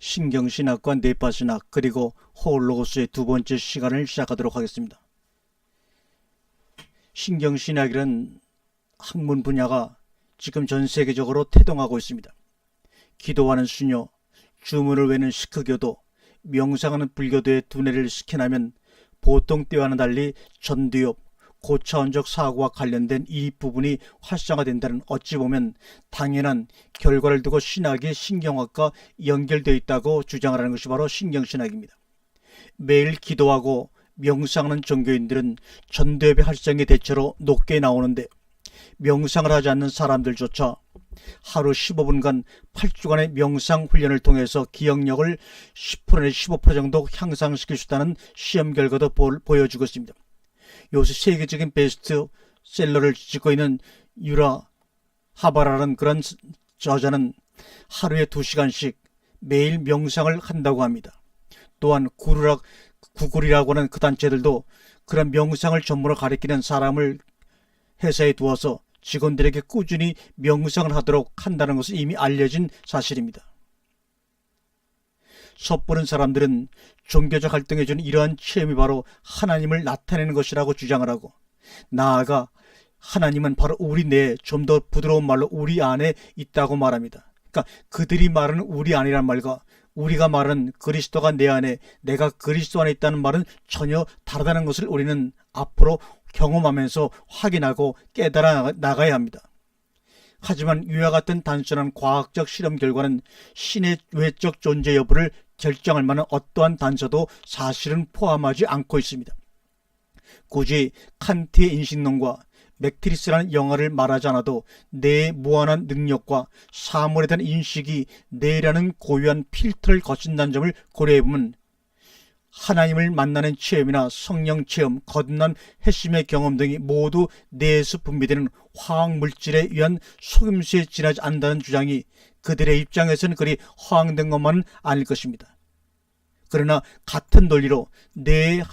신경신학과 뇌파신학 그리고 호올로고스의 두 번째 시간을 시작하도록 하겠습니다. 신경신학이라는 학문 분야가 지금 전 세계적으로 태동하고 있습니다. 기도하는 수녀, 주문을 외는 시크교도, 명상하는 불교도의 두뇌를 스캔하면 보통 때와는 달리 전두엽, 고차원적 사고와 관련된 이 부분이 활성화된다는 어찌 보면 당연한 결과를 두고 신학이 신경학과 연결되어 있다고 주장을 하는 것이 바로 신경신학입니다. 매일 기도하고 명상하는 종교인들은 전두엽의 활성이 대체로 높게 나오는데 명상을 하지 않는 사람들조차 하루 15분간 8주간의 명상 훈련을 통해서 기억력을 10% 내지 15% 정도 향상시킬 수 있다는 시험 결과도 보여주고 있습니다. 요새 세계적인 베스트셀러를 찍고 있는 유라 하바라는 그런 저자는 하루에 2시간씩 매일 명상을 한다고 합니다. 또한 구글이라고 하는 그 단체들도 그런 명상을 전문으로 가리키는 사람을 회사에 두어서 직원들에게 꾸준히 명상을 하도록 한다는 것은 이미 알려진 사실입니다. 섣부른 사람들은 종교적 활동에 주는 이러한 체험이 바로 하나님을 나타내는 것이라고 주장을 하고, 나아가 하나님은 바로 우리 내에, 좀 더 부드러운 말로 우리 안에 있다고 말합니다. 그러니까 그들이 말하는 우리 안이란 말과 우리가 말하는 그리스도가 내 안에, 내가 그리스도 안에 있다는 말은 전혀 다르다는 것을 우리는 앞으로 경험하면서 확인하고 깨달아 나가야 합니다. 하지만 이와 같은 단순한 과학적 실험 결과는 신의 외적 존재 여부를 결정할 만한 어떠한 단서도 사실은 포함하지 않고 있습니다. 굳이 칸트의 인식론과 맥트리스라는 영화를 말하지 않아도 뇌의 무한한 능력과 사물에 대한 인식이 뇌라는 고유한 필터를 거친다는 점을 고려해보면 하나님을 만나는 체험이나 성령 체험, 거듭난 회심의 경험 등이 모두 뇌에서 분비되는 화학물질에 의한 속임수에 지나지 않는다는 주장이 그들의 입장에서는 그리 허황된 것만은 아닐 것입니다. 그러나 같은 논리로 뇌의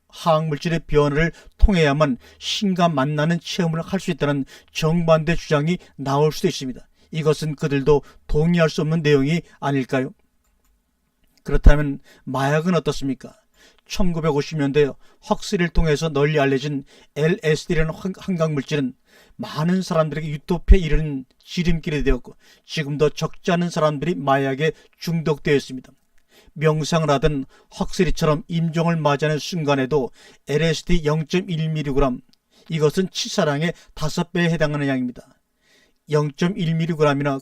화학물질의 변화를 통해야만 신과 만나는 체험을 할 수 있다는 정반대 주장이 나올 수도 있습니다. 이것은 그들도 동의할 수 없는 내용이 아닐까요? 그렇다면 마약은 어떻습니까? 1950년대 헉슬리를 통해서 널리 알려진 LSD라는 환각물질은 많은 사람들에게 유토피아에 이르는 지름길이 되었고 지금도 적지 않은 사람들이 마약에 중독되어 있습니다. 명상을 하던 헉슬리처럼 임종을 맞이하는 순간에도 LSD 0.1mg, 이것은 치사량의 5배에 해당하는 양입니다. 0.1mg이나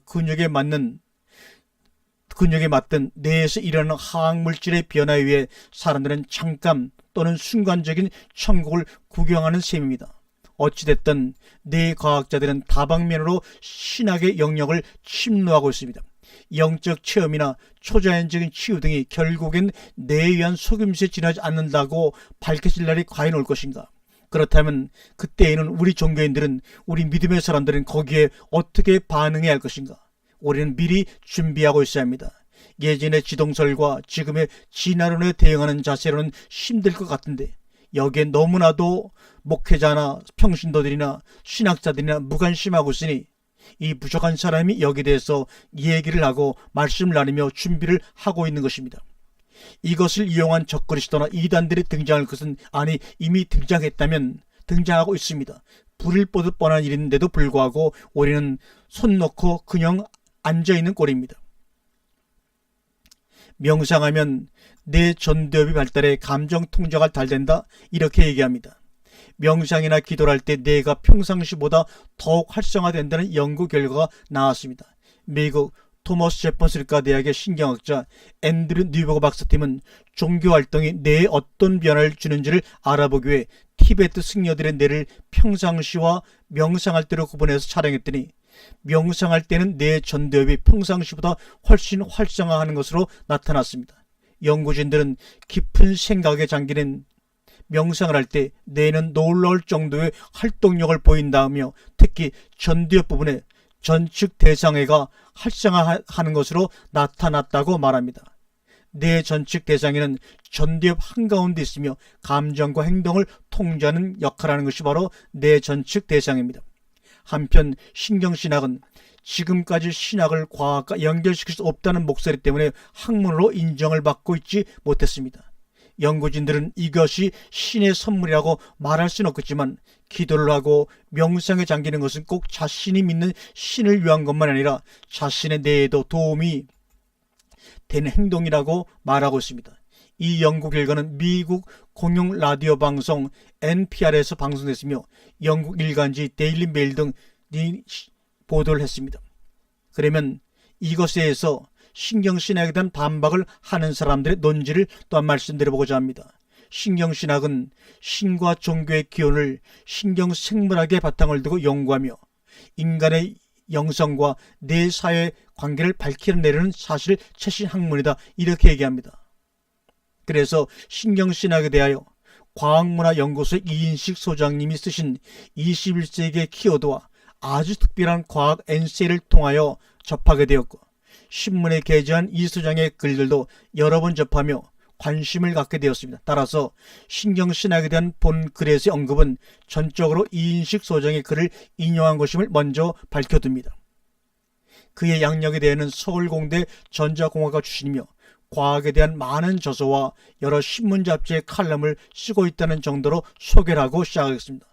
근육에 맞든 뇌에서 일어나는 화학물질의 변화에 의해 사람들은 잠깐 또는 순간적인 천국을 구경하는 셈입니다. 어찌됐든 뇌과학자들은 다방면으로 신학의 영역을 침노하고 있습니다. 영적 체험이나 초자연적인 치유 등이 결국엔 뇌에 의한 속임수에 지나지 않는다고 밝혀질 날이 과연 올 것인가? 그렇다면 그때에는 우리 종교인들은, 우리 믿음의 사람들은 거기에 어떻게 반응해야 할 것인가? 우리는 미리 준비하고 있어야 합니다. 예전의 지동설과 지금의 진화론에 대응하는 자세로는 힘들 것 같은데 여기에 너무나도 목회자나 평신도들이나 신학자들이나 무관심하고 있으니 이 부족한 사람이 여기에 대해서 얘기를 하고 말씀을 나누며 준비를 하고 있는 것입니다. 이것을 이용한 적그리스도나 이단들이 등장할 것은, 아니 이미 등장하고 있습니다. 불을 보듯 뻔한 일인데도 불구하고 우리는 손 놓고 그냥 앉아있는 꼴입니다. 명상하면 뇌 전두엽이 발달해 감정 통제가 잘 된다, 이렇게 얘기합니다. 명상이나 기도를 할 때 뇌가 평상시보다 더욱 활성화된다는 연구 결과가 나왔습니다. 미국 토머스 제퍼슨과 대학의 신경학자 앤드류 뉴버거 박사팀은 종교활동이 뇌에 어떤 변화를 주는지를 알아보기 위해 티베트 승려들의 뇌를 평상시와 명상할 때로 구분해서 촬영했더니 명상할 때는 뇌 전두엽이 평상시보다 훨씬 활성화하는 것으로 나타났습니다. 연구진들은 깊은 생각에 잠기는 명상을 할 때 뇌는 놀라울 정도의 활동력을 보인다며 특히 전두엽 부분에 전측 대상회가 활성화하는 것으로 나타났다고 말합니다. 뇌 전측 대상회는 전두엽 한가운데 있으며 감정과 행동을 통제하는 역할을 하는 것이 바로 뇌 전측 대상입니다. 한편 신경신학은 지금까지 신학을 과학과 연결시킬 수 없다는 목소리 때문에 학문으로 인정을 받고 있지 못했습니다. 연구진들은 이것이 신의 선물이라고 말할 수는 없겠지만 기도를 하고 명상에 잠기는 것은 꼭 자신이 믿는 신을 위한 것만 아니라 자신의 뇌에도 도움이 되는 행동이라고 말하고 있습니다. 이 연구 결과는 미국 공영 라디오 방송 NPR에서 방송됐으며 영국 일간지 데일리 메일 등이 보도를 했습니다. 그러면 이것에 대해서 신경신학에 대한 반박을 하는 사람들의 논지를 또한 말씀드려보고자 합니다. 신경신학은 신과 종교의 기원을 신경생물학의 바탕을 두고 연구하며 인간의 영성과 내 사회 관계를 밝혀내려는 사실 최신 학문이다, 이렇게 얘기합니다. 그래서 신경신학에 대하여 과학문화연구소의 이인식 소장님이 쓰신 21세기의 키워드와 아주 특별한 과학 엔세이를 통하여 접하게 되었고, 신문에 게재한 이 소장의 글들도 여러 번 접하며 관심을 갖게 되었습니다. 따라서 신경신학에 대한 본 글에서의 언급은 전적으로 이인식 소장의 글을 인용한 것임을 먼저 밝혀둡니다. 그의 양력에 대해는 서울공대 전자공학과 출신이며 과학에 대한 많은 저서와 여러 신문 잡지의 칼럼을 쓰고 있다는 정도로 소개를 하고 시작하겠습니다.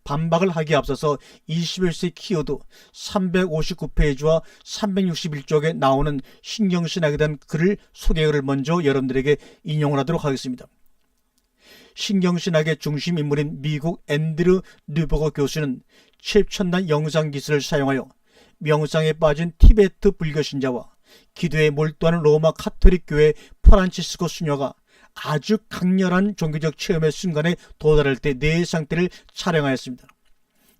반박을 하기에 앞서서 21세기 키워드 359페이지와 361쪽에 나오는 신경신학에 대한 글을 소개를 먼저 여러분들에게 인용을 하도록 하겠습니다. 신경신학의 중심 인물인 미국 앤드류 뉴버거 교수는 최첨단 영상기술을 사용하여 명상에 빠진 티베트 불교 신자와 기도에 몰두하는 로마 카톨릭 교회 프란치스코 수녀가 아주 강렬한 종교적 체험의 순간에 도달할 때 뇌의 상태를 촬영하였습니다.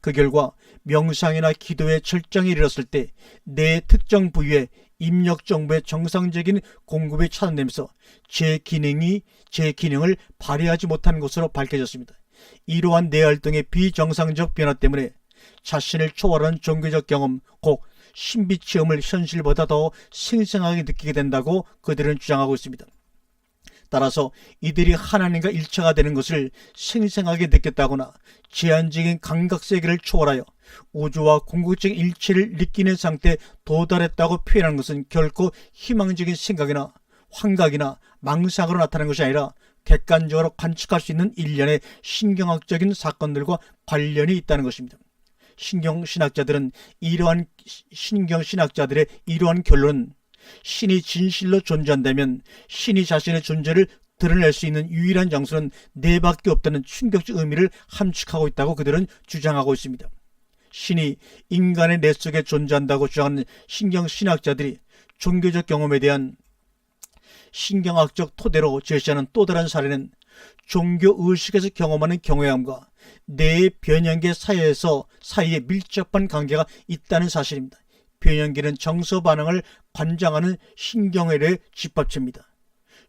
그 결과 명상이나 기도에 절정에 이르렀을 때 뇌의 특정 부위에 입력 정보의 정상적인 공급이 차단되면서 제 기능을 발휘하지 못하는 것으로 밝혀졌습니다. 이러한 뇌 활동의 비정상적 변화 때문에 자신을 초월하는 종교적 경험, 곧 신비 체험을 현실보다 더 생생하게 느끼게 된다고 그들은 주장하고 있습니다. 따라서 이들이 하나님과 일체가 되는 것을 생생하게 느꼈다거나 제한적인 감각세계를 초월하여 우주와 궁극적인 일체를 느끼는 상태에 도달했다고 표현하는 것은 결코 희망적인 생각이나 환각이나 망상으로 나타나는 것이 아니라 객관적으로 관측할 수 있는 일련의 신경학적인 사건들과 관련이 있다는 것입니다. 신경신학자들의 이러한 결론은 신이 진실로 존재한다면 신이 자신의 존재를 드러낼 수 있는 유일한 장소는 뇌밖에 없다는 충격적 의미를 함축하고 있다고 그들은 주장하고 있습니다. 신이 인간의 뇌 속에 존재한다고 주장하는 신경신학자들이 종교적 경험에 대한 신경학적 토대로 제시하는 또 다른 사례는 종교의식에서 경험하는 경외함과 뇌의 변형계 사이에 밀접한 관계가 있다는 사실입니다. 변형계는 정서 반응을 관장하는 신경회로의 집합체입니다.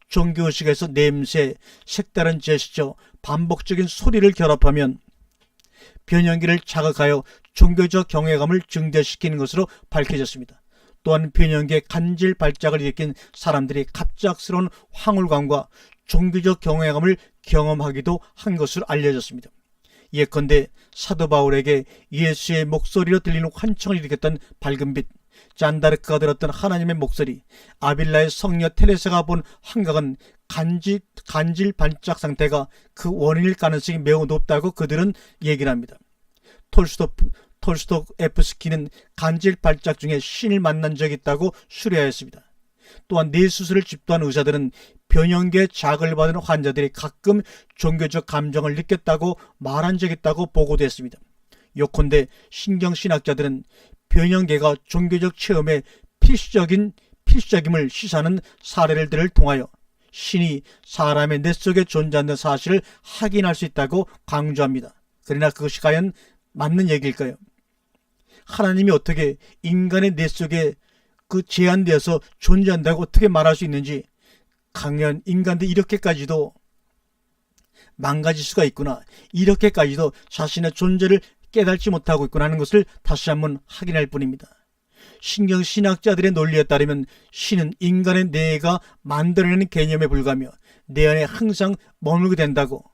종교의식에서 냄새, 색다른 제스처, 반복적인 소리를 결합하면 변형계를 자극하여 종교적 경외감을 증대시키는 것으로 밝혀졌습니다. 또한 변형계 간질 발작을 일으킨 사람들이 갑작스러운 황홀감과 종교적 경외감을 경험하기도 한 것으로 알려졌습니다. 예컨대 사도 바울에게 예수의 목소리로 들리는 환청을 일으켰던 밝은 빛, 잔다르크가 들었던 하나님의 목소리, 아빌라의 성녀 테레사가 본 환각은 간질 반짝 상태가 그 원인일 가능성이 매우 높다고 그들은 얘기를 합니다. 톨스토옙스키는 간질 발작 중에 신을 만난 적이 있다고 수리하였습니다. 또한 뇌수술을 집도한 의사들은 변형계의 자극을 받은 환자들이 가끔 종교적 감정을 느꼈다고 말한 적이 있다고 보고됐습니다. 요컨대 신경신학자들은 변형계가 종교적 체험의 필수적임을 시사하는 사례들을 통하여 신이 사람의 뇌 속에 존재한다는 사실을 확인할 수 있다고 강조합니다. 그러나 그것이 과연 맞는 얘기일까요? 하나님이 어떻게 인간의 뇌 속에 제한되어서 존재한다고 어떻게 말할 수 있는지, 강연 인간들 이렇게까지도 망가질 수가 있구나, 이렇게까지도 자신의 존재를 깨닫지 못하고 있구나 하는 것을 다시 한번 확인할 뿐입니다. 신경신학자들의 논리에 따르면 신은 인간의 뇌가 만들어내는 개념에 불과하며 내 안에 항상 머물게 된다고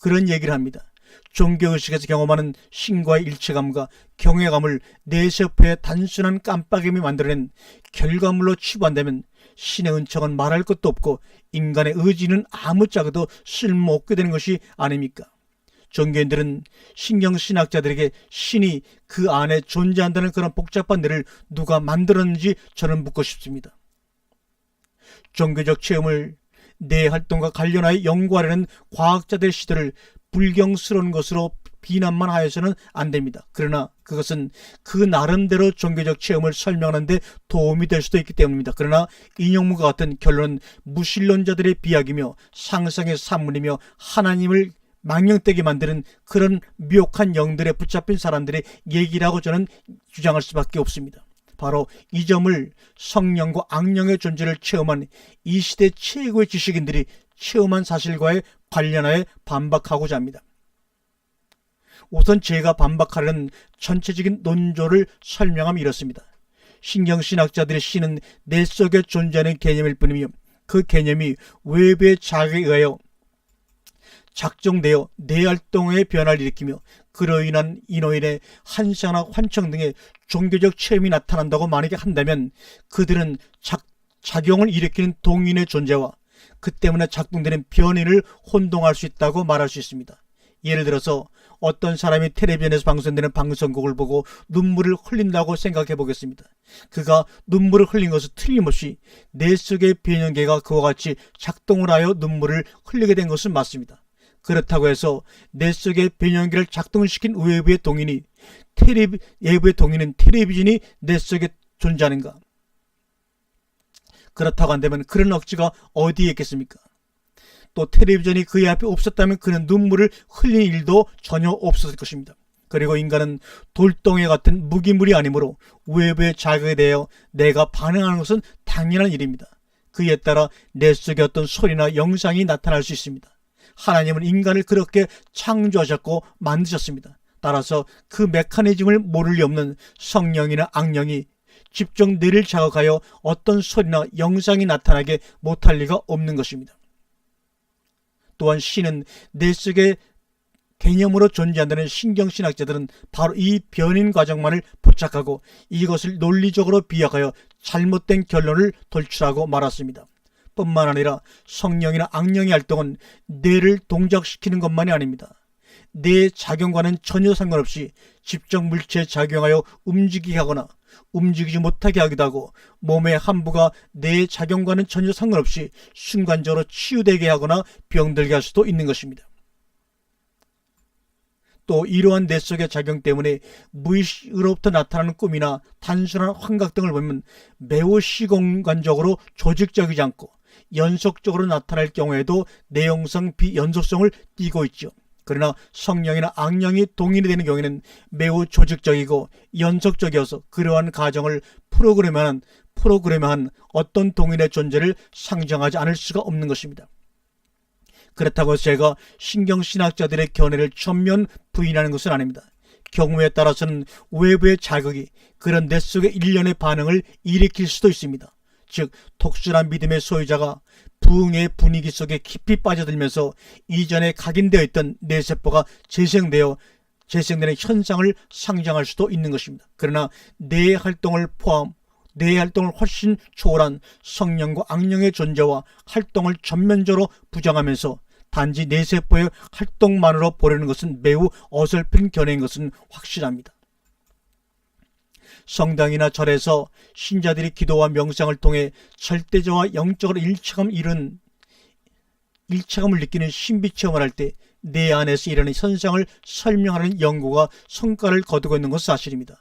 그런 얘기를 합니다. 종교의식에서 경험하는 신과의 일체감과 경외감을 내세포의 단순한 깜빡임이 만들어낸 결과물로 치부한다면 신의 은총은 말할 것도 없고 인간의 의지는 아무짝에도 쓸모없게 되는 것이 아닙니까? 종교인들은 신경신학자들에게 신이 그 안에 존재한다는 그런 복잡한 일을 누가 만들었는지 저는 묻고 싶습니다. 종교적 체험을 내 활동과 관련하여 연구하려는 과학자들의 시도를 불경스러운 것으로 비난만 하여서는 안 됩니다. 그러나 그것은 그 나름대로 종교적 체험을 설명하는 데 도움이 될 수도 있기 때문입니다. 그러나 인용문과 같은 결론은 무신론자들의 비약이며 상상의 산문이며 하나님을 망령되게 만드는 그런 미혹한 영들에 붙잡힌 사람들의 얘기라고 저는 주장할 수밖에 없습니다. 바로 이 점을 성령과 악령의 존재를 체험한 이 시대 최고의 지식인들이 체험한 사실과의 관련하여 반박하고자 합니다. 우선 제가 반박하려는 전체적인 논조를 설명하면 이렇습니다. 신경신학자들의 신은 내 속에 존재하는 개념일 뿐이며 그 개념이 외부의 자극에 의하여 작정되어 내 활동의 변화를 일으키며 그로 인한 인호인의 환상이나 환청 등의 종교적 체험이 나타난다고 만약에 한다면 그들은 작용을 일으키는 동인의 존재와 그 때문에 작동되는 변이를 혼동할 수 있다고 말할 수 있습니다. 예를 들어서 어떤 사람이 텔레비전에서 방송되는 방송국을 보고 눈물을 흘린다고 생각해 보겠습니다. 그가 눈물을 흘린 것은 틀림없이 내 속의 변형계가 그와 같이 작동을 하여 눈물을 흘리게 된 것은 맞습니다. 그렇다고 해서 내 속의 변형계를 작동시킨 외부의 동인은 텔레비전이 내 속에 존재하는가? 그렇다고 한다면 그런 억지가 어디에 있겠습니까? 또 텔레비전이 그의 앞에 없었다면 그는 눈물을 흘린 일도 전혀 없었을 것입니다. 그리고 인간은 돌덩이 같은 무기물이 아니므로 외부의 자극에 대하여 내가 반응하는 것은 당연한 일입니다. 그에 따라 내 속에 어떤 소리나 영상이 나타날 수 있습니다. 하나님은 인간을 그렇게 창조하셨고 만드셨습니다. 따라서 그 메커니즘을 모를 리 없는 성령이나 악령이 직접 뇌를 자극하여 어떤 소리나 영상이 나타나게 못할 리가 없는 것입니다. 또한 신은 내 속에 개념으로 존재한다는 신경신학자들은 바로 이 변인 과정만을 포착하고 이것을 논리적으로 비약하여 잘못된 결론을 돌출하고 말았습니다. 뿐만 아니라 성령이나 악령의 활동은 뇌를 동작시키는 것만이 아닙니다. 뇌의 작용과는 전혀 상관없이 집적 물체에 작용하여 움직이게 하거나 움직이지 못하게 하기도 하고 몸의 한부가 뇌의 작용과는 전혀 상관없이 순간적으로 치유되게 하거나 병들게 할 수도 있는 것입니다. 또 이러한 뇌 속의 작용 때문에 무의식으로부터 나타나는 꿈이나 단순한 환각 등을 보면 매우 시공간적으로 조직적이지 않고 연속적으로 나타날 경우에도 내용상 비연속성을 띠고 있죠. 그러나 성령이나 악령이 동일이 되는 경우에는 매우 조직적이고 연속적이어서 그러한 가정을 프로그램한 어떤 동일의 존재를 상정하지 않을 수가 없는 것입니다. 그렇다고 해서 제가 신경신학자들의 견해를 전면 부인하는 것은 아닙니다. 경우에 따라서는 외부의 자극이 그런 뇌 속의 일련의 반응을 일으킬 수도 있습니다. 즉 독실한 믿음의 소유자가 부흥의 분위기 속에 깊이 빠져들면서 이전에 각인되어 있던 뇌세포가 재생되는 현상을 상정할 수도 있는 것입니다. 그러나 뇌의 활동을 훨씬 초월한 성령과 악령의 존재와 활동을 전면적으로 부정하면서 단지 뇌세포의 활동만으로 보려는 것은 매우 어설픈 견해인 것은 확실합니다. 성당이나 절에서 신자들이 기도와 명상을 통해 절대자와 영적으로 일체감을 느끼는 신비체험을 할 때 내 안에서 일어나는 현상을 설명하는 연구가 성과를 거두고 있는 것은 사실입니다.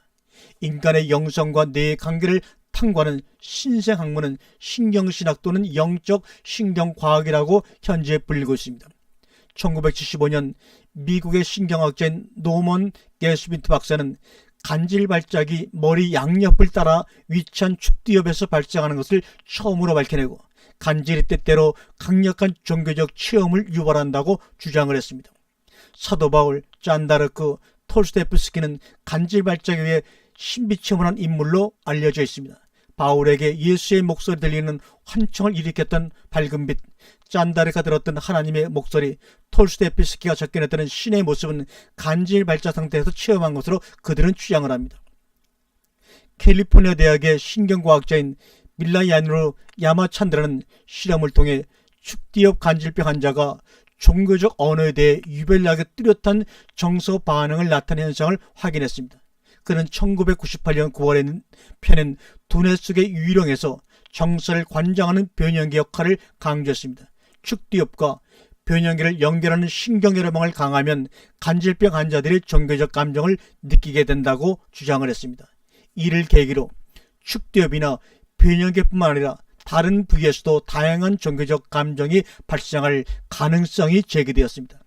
인간의 영성과 뇌의 관계를 탐구하는 신생학문은 신경신학 또는 영적 신경과학이라고 현재 불리고 있습니다. 1975년 미국의 신경학자인 노먼 게스빈트 박사는 간질 발작이 머리 양옆을 따라 위치한 축두엽에서 발생하는 것을 처음으로 밝혀내고 간질이 때때로 강력한 종교적 체험을 유발한다고 주장을 했습니다. 사도 바울, 잔다르크, 톨스토예프스키는 간질 발작에 의해 신비체험을 한 인물로 알려져 있습니다. 바울에게 예수의 목소리 들리는 환청을 일으켰던 밝은 빛, 짠다르가 들었던 하나님의 목소리, 톨스토예프스키가 적견했던 신의 모습은 간질 발작 상태에서 체험한 것으로 그들은 주장을 합니다. 캘리포니아 대학의 신경과학자인 밀라야누 야마찬드라는 실험을 통해 축디업 간질병 환자가 종교적 언어에 대해 유별나게 뚜렷한 정서 반응을 나타내는 현상을 확인했습니다. 그는 1998년 9월에 펴낸 두뇌 속의 유희령에서 정서를 관장하는 변형계 역할을 강조했습니다. 축디업과 변형계를 연결하는 신경혈액망을 강하면 간질병 환자들이 종교적 감정을 느끼게 된다고 주장을 했습니다. 이를 계기로 축디업이나 변형계뿐만 아니라 다른 부위에서도 다양한 종교적 감정이 발생할 가능성이 제기되었습니다.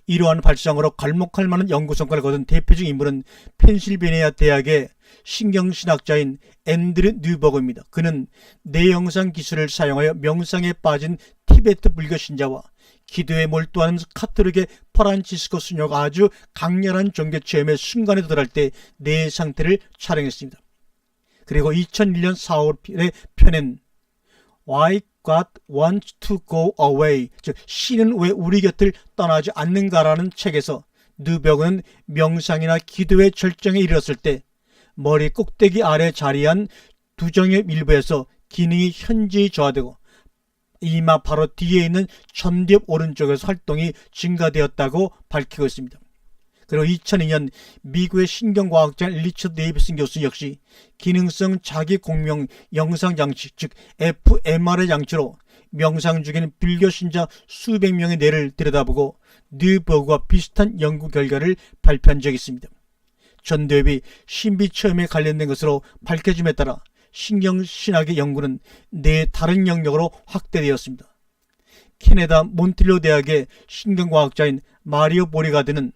이러한 발상으로 괄목할 만한 연구 성과를 거둔 대표적 인물은 펜실베니아 대학의 신경신학자인 앤드류 뉴버그입니다. 그는 뇌영상 기술을 사용하여 명상에 빠진 티베트 불교 신자와 기도에 몰두하는 카톨릭의 프란치스코 수녀가 아주 강렬한 종교 체험의 순간에 도달할 때 뇌 상태를 촬영했습니다. 그리고 2001년 4월에 펴낸 Why God Wants to Go Away, 즉 신은 왜 우리 곁을 떠나지 않는가라는 책에서 뉴버그는 명상이나 기도의 절정에 이르렀을 때 머리 꼭대기 아래 자리한 두정의 일부에서 기능이 현저히 저하되고 이마 바로 뒤에 있는 전두엽 오른쪽에서 활동이 증가되었다고 밝히고 있습니다. 그리고 2002년 미국의 신경과학자 리처드 데이비슨 교수 역시 기능성 자기공명 영상장치, 즉 fMRI 장치로 명상 중인 불교 신자 수백 명의 뇌를 들여다보고 뉴버그와 비슷한 연구 결과를 발표한 적이 있습니다. 전두엽이 신비체험에 관련된 것으로 밝혀짐에 따라 신경신학의 연구는 뇌의 다른 영역으로 확대되었습니다. 캐나다 몬트리올 대학의 신경과학자인 마리오 보리가드는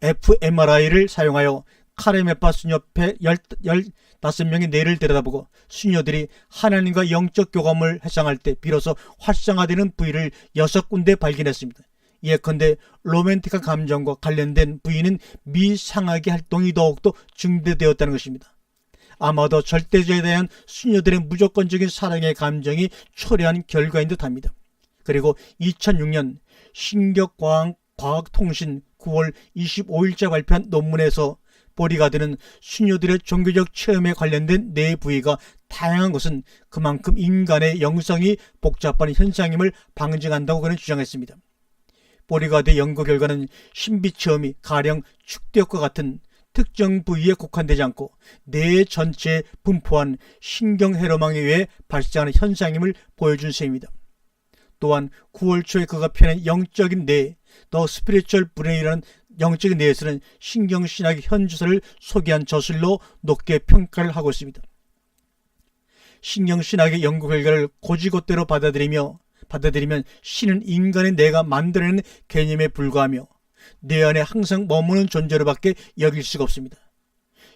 fMRI를 사용하여 카레메파 수녀 15명의 뇌를 들여다보고 수녀들이 하나님과 영적 교감을 회상할 때 비로소 활성화되는 부위를 6군데 발견했습니다. 예컨대 로맨틱한 감정과 관련된 부위는 미상하게 활동이 더욱더 증대되었다는 것입니다. 아마도 절대자에 대한 수녀들의 무조건적인 사랑의 감정이 초래한 결과인 듯합니다. 그리고 2006년 신경과학통신 9월 25일자 발표한 논문에서 보리가드는 수녀들의 종교적 체험에 관련된 뇌 부위가 다양한 것은 그만큼 인간의 영성이 복잡한 현상임을 방증한다고 그는 주장했습니다. 보리가드의 연구 결과는 신비체험이 가령 축대역과 같은 특정 부위에 국한되지 않고 뇌 전체에 분포한 신경회로망에 의해 발생하는 현상임을 보여준 셈입니다. 또한 9월 초에 그가 펴낸 영적인 뇌, 더 스피리추얼 브레인이라는 영적인 뇌에서는 신경신학의 현주소를 소개한 저술로 높게 평가를 하고 있습니다. 신경신학의 연구 결과를 고지고대로 받아들이면 신은 인간의 뇌가 만들어내는 개념에 불과하며 뇌 안에 항상 머무는 존재로밖에 여길 수가 없습니다.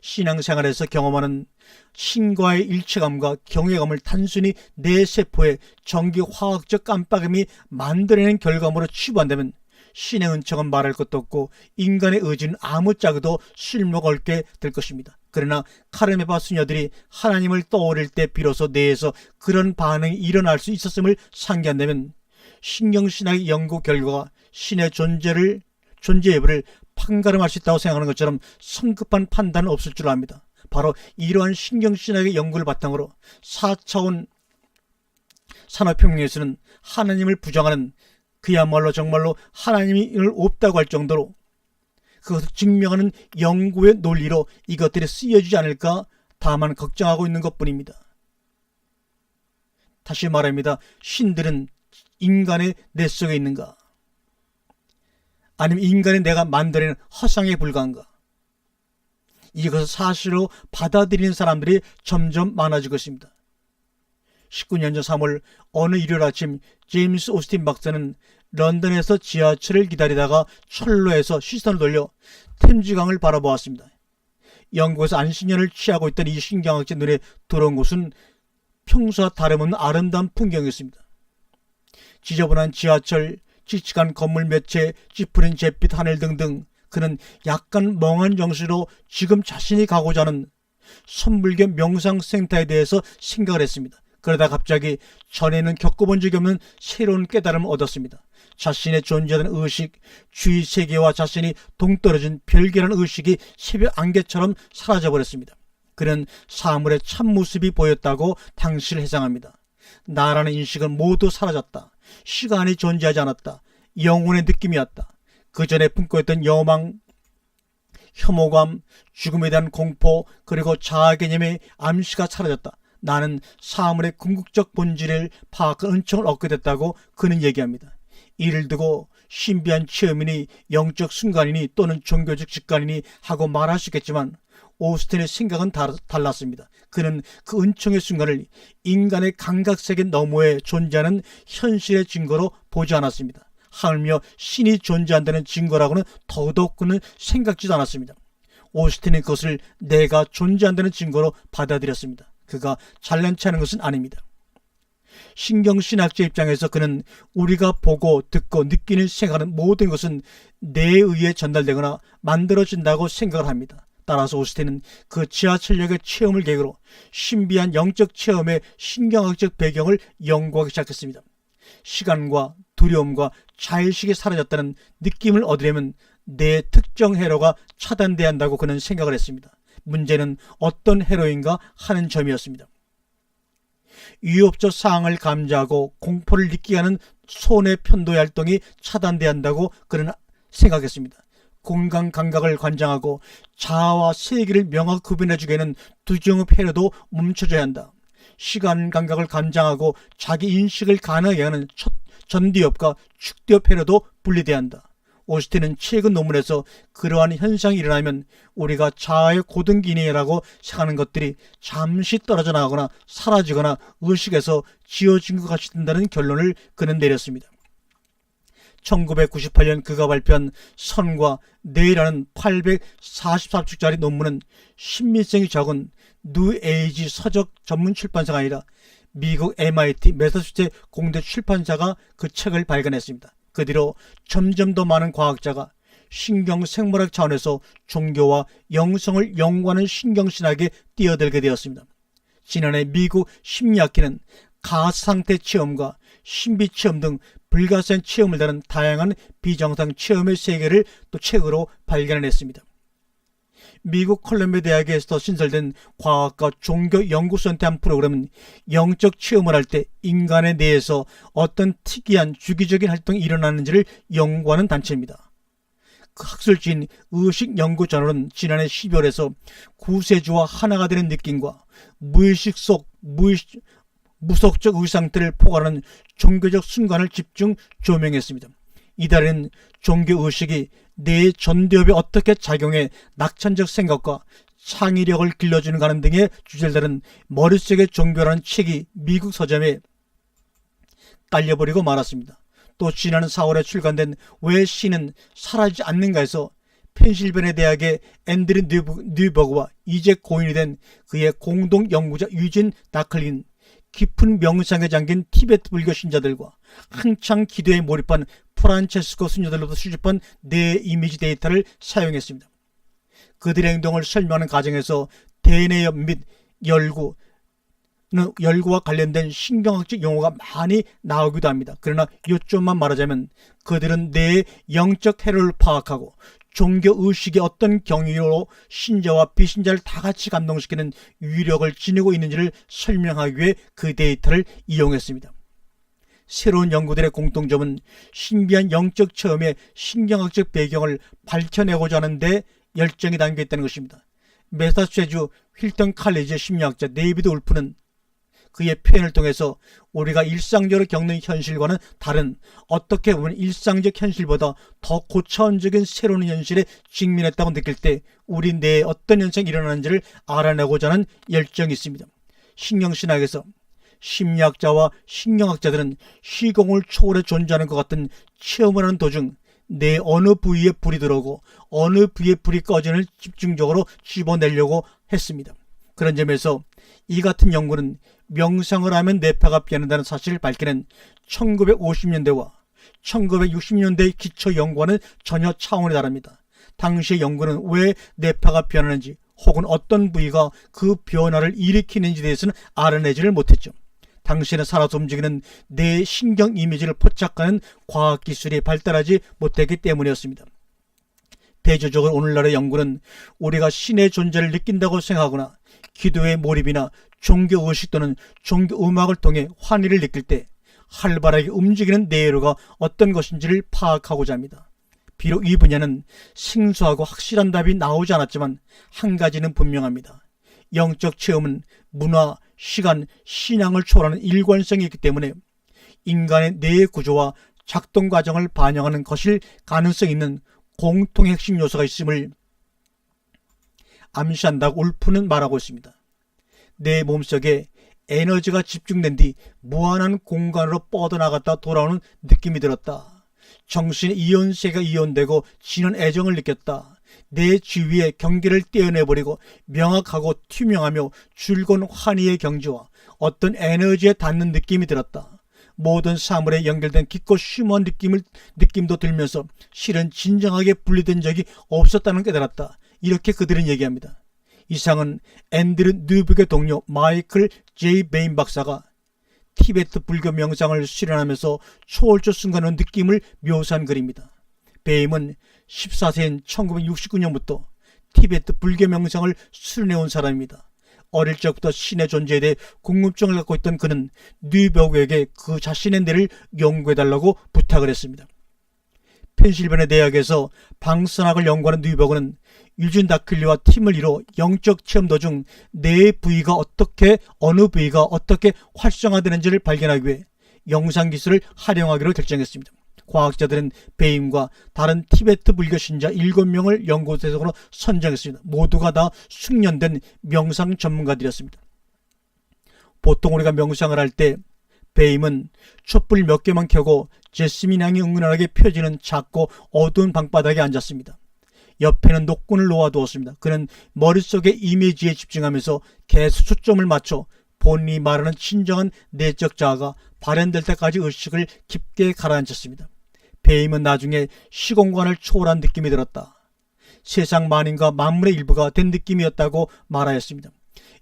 신앙생활에서 경험하는 신과의 일체감과 경외감을 단순히 뇌 세포의 전기화학적 깜빡임이 만들어낸 결과물로 치부한다면 신의 은총은 말할 것도 없고 인간의 의지는 아무짝에도 쓸모가 없게 될 것입니다. 그러나 카르메파 수녀들이 하나님을 떠올릴 때 비로소 뇌에서 그런 반응이 일어날 수 있었음을 상기한다면 신경신학의 연구 결과가 신의 존재 여부를 판가름할 수 있다고 생각하는 것처럼 성급한 판단은 없을 줄 압니다. 바로 이러한 신경신학의 연구를 바탕으로 4차원 산업혁명에서는 하나님을 부정하는, 그야말로 정말로 하나님이 없다고 할 정도로 그것을 증명하는 연구의 논리로 이것들이 쓰여지지 않을까 다만 걱정하고 있는 것뿐입니다. 다시 말합니다. 신들은 인간의 뇌 속에 있는가? 아니면 인간의 뇌가 만들어낸 허상에 불과한가? 이것을 사실로 받아들이는 사람들이 점점 많아지고 있습니다. 19년 전 3월 어느 일요일 아침 제임스 오스틴 박사는 런던에서 지하철을 기다리다가 철로에서 시선을 돌려 템즈강을 바라보았습니다. 영국에서 안식년을 취하고 있던 이 신경학자 눈에 들어온 곳은 평소와 다름없는 아름다운 풍경이었습니다. 지저분한 지하철, 칙칙한 건물 몇 채, 찌푸린 잿빛 하늘 등등 그는 약간 멍한 정신으로 지금 자신이 가고자 하는 선불교 명상센터에 대해서 생각을 했습니다. 그러다 갑자기 전에는 겪어본 적이 없는 새로운 깨달음을 얻었습니다. 자신의 존재하는 의식, 주위 세계와 자신이 동떨어진 별개라는 의식이 새벽 안개처럼 사라져버렸습니다. 그는 사물의 참모습이 보였다고 당시를 해상합니다. 나라는 인식은 모두 사라졌다. 시간이 존재하지 않았다. 영혼의 느낌이었다. 그 전에 품고 있던 여망, 혐오감, 죽음에 대한 공포, 그리고 자아 개념의 암시가 사라졌다. 나는 사물의 궁극적 본질을 파악한 은총을 얻게 됐다고 그는 얘기합니다. 이를 두고 신비한 체험이니 영적 순간이니 또는 종교적 직관이니 하고 말할 수 있겠지만 오스틴의 생각은 달랐습니다. 그는 그 은총의 순간을 인간의 감각세계 너머에 존재하는 현실의 증거로 보지 않았습니다. 하물며 신이 존재한다는 증거라고는 더더욱 그는 생각지도 않았습니다. 오스틴은 그것을 내가 존재한다는 증거로 받아들였습니다. 그가 잘난 체하는 것은 아닙니다. 신경신학자 입장에서 그는 우리가 보고 듣고 느끼는 생각하는 모든 것은 뇌에 의해 전달되거나 만들어진다고 생각을 합니다. 따라서 오스틴은 그 지하철역의 체험을 계기로 신비한 영적 체험의 신경학적 배경을 연구하기 시작했습니다. 시간과 두려움과 자의식이 사라졌다는 느낌을 얻으려면 내 특정 회로가 차단돼야 한다고 그는 생각을 했습니다. 문제는 어떤 회로인가 하는 점이었습니다. 위협적 상황을 감지하고 공포를 느끼게 하는 손의 편도의 활동이 차단돼야 한다고 그는 생각했습니다. 공간 감각을 관장하고 자아와 세계를 명확히 구분해주게 하는 두 종의 회로도 멈춰줘야 한다. 시간 감각을 관장하고 자기 인식을 가능하게 하는 전두엽과 축두엽 회로도 분리돼야 한다. 오스틴은 최근 논문에서 그러한 현상이 일어나면 우리가 자아의 고등기능이라고 생각하는 것들이 잠시 떨어져 나가거나 사라지거나 의식에서 지워진 것 같이 든다는 결론을 그는 내렸습니다. 1998년 그가 발표한 선과 뇌라는 844쪽짜리 논문은 신빙성이 적은 뉴에이지 서적 전문 출판사가 아니라 미국 MIT 매사추세츠 공대 출판사가 그 책을 발간했습니다. 그 뒤로 점점 더 많은 과학자가 신경생물학 차원에서 종교와 영성을 연구하는 신경신학에 뛰어들게 되었습니다. 지난해 미국 심리학회는 가상태 체험과 신비체험 등 불가사의 체험을 다룬 다양한 비정상 체험의 세계를 또 책으로 발견했습니다. 미국 콜롬비아 대학에서 신설된 과학과 종교 연구센터 한 프로그램은 영적 체험을 할 때 인간의 뇌에서 어떤 특이한 주기적인 활동이 일어나는지를 연구하는 단체입니다. 그 학술지인 의식연구저널은 지난해 12월에서 구세주와 하나가 되는 느낌과 무의식 속 무속적 의상들을 포괄하는 종교적 순간을 집중 조명했습니다. 이달에는 종교의식이 뇌의 전두엽에 어떻게 작용해 낙천적 생각과 창의력을 길러주는 가는 등의 주제를 다룬 머릿속의 종교라는 책이 미국 서점에 깔려버리고 말았습니다. 또 지난 4월에 출간된 왜 신은 사라지지 않는가에서 펜실베니아 대학의 앤드류 뉴버그와 이제 고인이 된 그의 공동 연구자 유진 다클린, 깊은 명상에 잠긴 티베트 불교 신자들과 한창 기도에 몰입한 프란체스코 수녀들로부터 수집한 뇌 이미지 데이터를 사용했습니다. 그들의 행동을 설명하는 과정에서 대뇌엽 및 열구와 관련된 신경학적 용어가 많이 나오기도 합니다. 그러나 요점만 말하자면 그들은 뇌의 영적 회로를 파악하고 종교의식이 어떤 경위로 신자와 비신자를 다 같이 감동시키는 위력을 지니고 있는지를 설명하기 위해 그 데이터를 이용했습니다. 새로운 연구들의 공통점은 신비한 영적 체험의 신경학적 배경을 밝혀내고자 하는데 열정이 담겨 있다는 것입니다. 매사추세츠 힐턴 칼리지의 심리학자 데이비드 울프는 그의 표현을 통해서 우리가 일상적으로 겪는 현실과는 다른, 어떻게 보면 일상적 현실보다 더 고차원적인 새로운 현실에 직면했다고 느낄 때 우리 뇌에 어떤 현상이 일어나는지를 알아내고자 하는 열정이 있습니다. 신경신학에서 심리학자와 신경학자들은 시공을 초월해 존재하는 것 같은 체험을 하는 도중 내 어느 부위에 불이 들어오고 어느 부위에 불이 꺼지는 집중적으로 집어내려고 했습니다. 그런 점에서 이 같은 연구는 명상을 하면 뇌파가 변한다는 사실을 밝히는 1950년대와 1960년대의 기초 연구와는 전혀 차원이 다릅니다. 당시의 연구는 왜 뇌파가 변하는지, 혹은 어떤 부위가 그 변화를 일으키는지에 대해서는 알아내지를 못했죠. 당시에는 살아서 움직이는 뇌 신경 이미지를 포착하는 과학기술이 발달하지 못했기 때문이었습니다. 대조적으로 오늘날의 연구는 우리가 신의 존재를 느낀다고 생각하거나 기도의 몰입이나 종교의식 또는 종교음악을 통해 환희를 느낄 때 활발하게 움직이는 뇌로가 어떤 것인지를 파악하고자 합니다. 비록 이 분야는 생소하고 확실한 답이 나오지 않았지만 한 가지는 분명합니다. 영적 체험은 문화, 시간, 신앙을 초월하는 일관성이 있기 때문에 인간의 뇌의 구조와 작동 과정을 반영하는 것일 가능성이 있는 공통의 핵심 요소가 있음을 암시한다고 울프는 말하고 있습니다. 내 몸속에 에너지가 집중된 뒤 무한한 공간으로 뻗어나갔다 돌아오는 느낌이 들었다. 정신의 이온세가 이온되고 진한 애정을 느꼈다. 내 주위의 경계를 떼어내버리고 명확하고 투명하며 즐거운 환희의 경지와 어떤 에너지에 닿는 느낌이 들었다. 모든 사물에 연결된 깊고 심오한 느낌도 들면서 실은 진정하게 분리된 적이 없었다는 깨달았다. 이렇게 그들은 얘기합니다. 이상은 앤드류 뉴백의 동료 마이클 제이 베인 박사가 티베트 불교 명상을 수련하면서 초월적 순간의 느낌을 묘사한 글입니다. 베임은 14세인 1969년부터 티베트 불교 명상을 수련해온 사람입니다. 어릴 적부터 신의 존재에 대해 궁금증을 갖고 있던 그는 뉴버그에게 그 자신의 뇌를 연구해달라고 부탁을 했습니다. 펜실베니아 대학에서 방사학을 연구하는 뉴버그는 유진 다클리와 팀을 이뤄 영적 체험 도중 뇌의 부위가 어느 부위가 어떻게 활성화되는지를 발견하기 위해 영상 기술을 활용하기로 결정했습니다. 과학자들은 베임과 다른 티베트 불교 신자 7명을 연구대상으로 선정했습니다. 모두가 다 숙련된 명상 전문가들이었습니다. 보통 우리가 명상을 할 때 베임은 촛불 몇 개만 켜고 제스민 향이 은은하게 펴지는 작고 어두운 방바닥에 앉았습니다. 옆에는 녹군을 놓아두었습니다. 그는 머릿속의 이미지에 집중하면서 계속 초점을 맞춰 본인이 말하는 진정한 내적 자아가 발현될 때까지 의식을 깊게 가라앉혔습니다. 베임은 나중에 시공간을 초월한 느낌이 들었다. 세상 만인과 만물의 일부가 된 느낌이었다고 말하였습니다.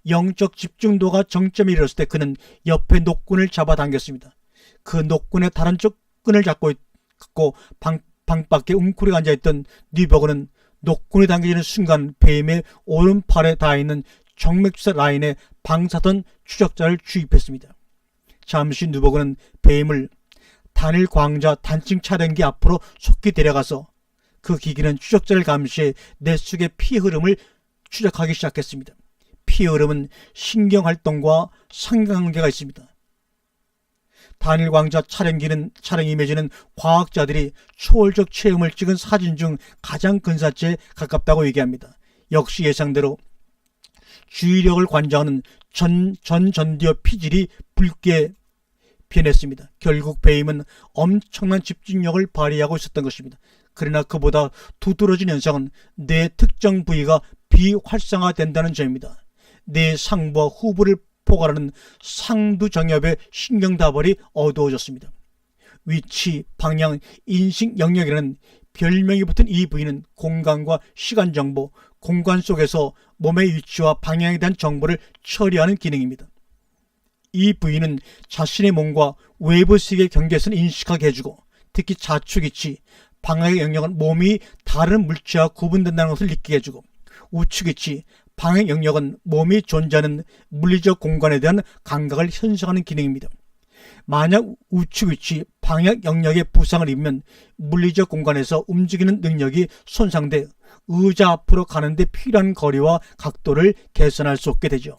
영적 집중도가 정점에 이르렀을 때 그는 옆에 녹군을 잡아당겼습니다. 그 녹군의 다른 쪽 끈을 잡고 방밖에 웅크리고 앉아있던 뉴버그는 녹군이 당겨지는 순간 베임의 오른팔에 닿아있는 정맥주사 라인에 방사선 추적자를 주입했습니다. 잠시 뉴버그는 베임을 단일 광자 단층 촬영기 앞으로 속히 데려가서 그 기기는 추적자를 감시해 뇌 속의 피 흐름을 추적하기 시작했습니다. 피 흐름은 신경활동과 상관관계가 있습니다. 단일 광자 촬영 이미지는 과학자들이 초월적 체험을 찍은 사진 중 가장 근사치에 가깝다고 얘기합니다. 역시 예상대로 주의력을 관장하는 전디어 피질이 붉게 변했습니다. 결국 베임은 엄청난 집중력을 발휘하고 있었던 것입니다. 그러나 그보다 두드러진 현상은 뇌 특정 부위가 비활성화된다는 점입니다. 뇌 상부와 후부를 포괄하는 상두정엽의 신경다발이 어두워졌습니다. 위치, 방향, 인식 영역이라는 별명이 붙은 이 부위는 공간과 시간 정보, 공간 속에서 몸의 위치와 방향에 대한 정보를 처리하는 기능입니다. 이 부위는 자신의 몸과 외부 세계의 경계선을 인식하게 해주고 특히 좌측위치, 방향의 영역은 몸이 다른 물체와 구분된다는 것을 느끼게 해주고 우측위치, 방향 영역은 몸이 존재하는 물리적 공간에 대한 감각을 형성하는 기능입니다. 만약 우측 위치, 방향 영역에 부상을 입으면 물리적 공간에서 움직이는 능력이 손상돼 의자 앞으로 가는데 필요한 거리와 각도를 개선할 수 없게 되죠.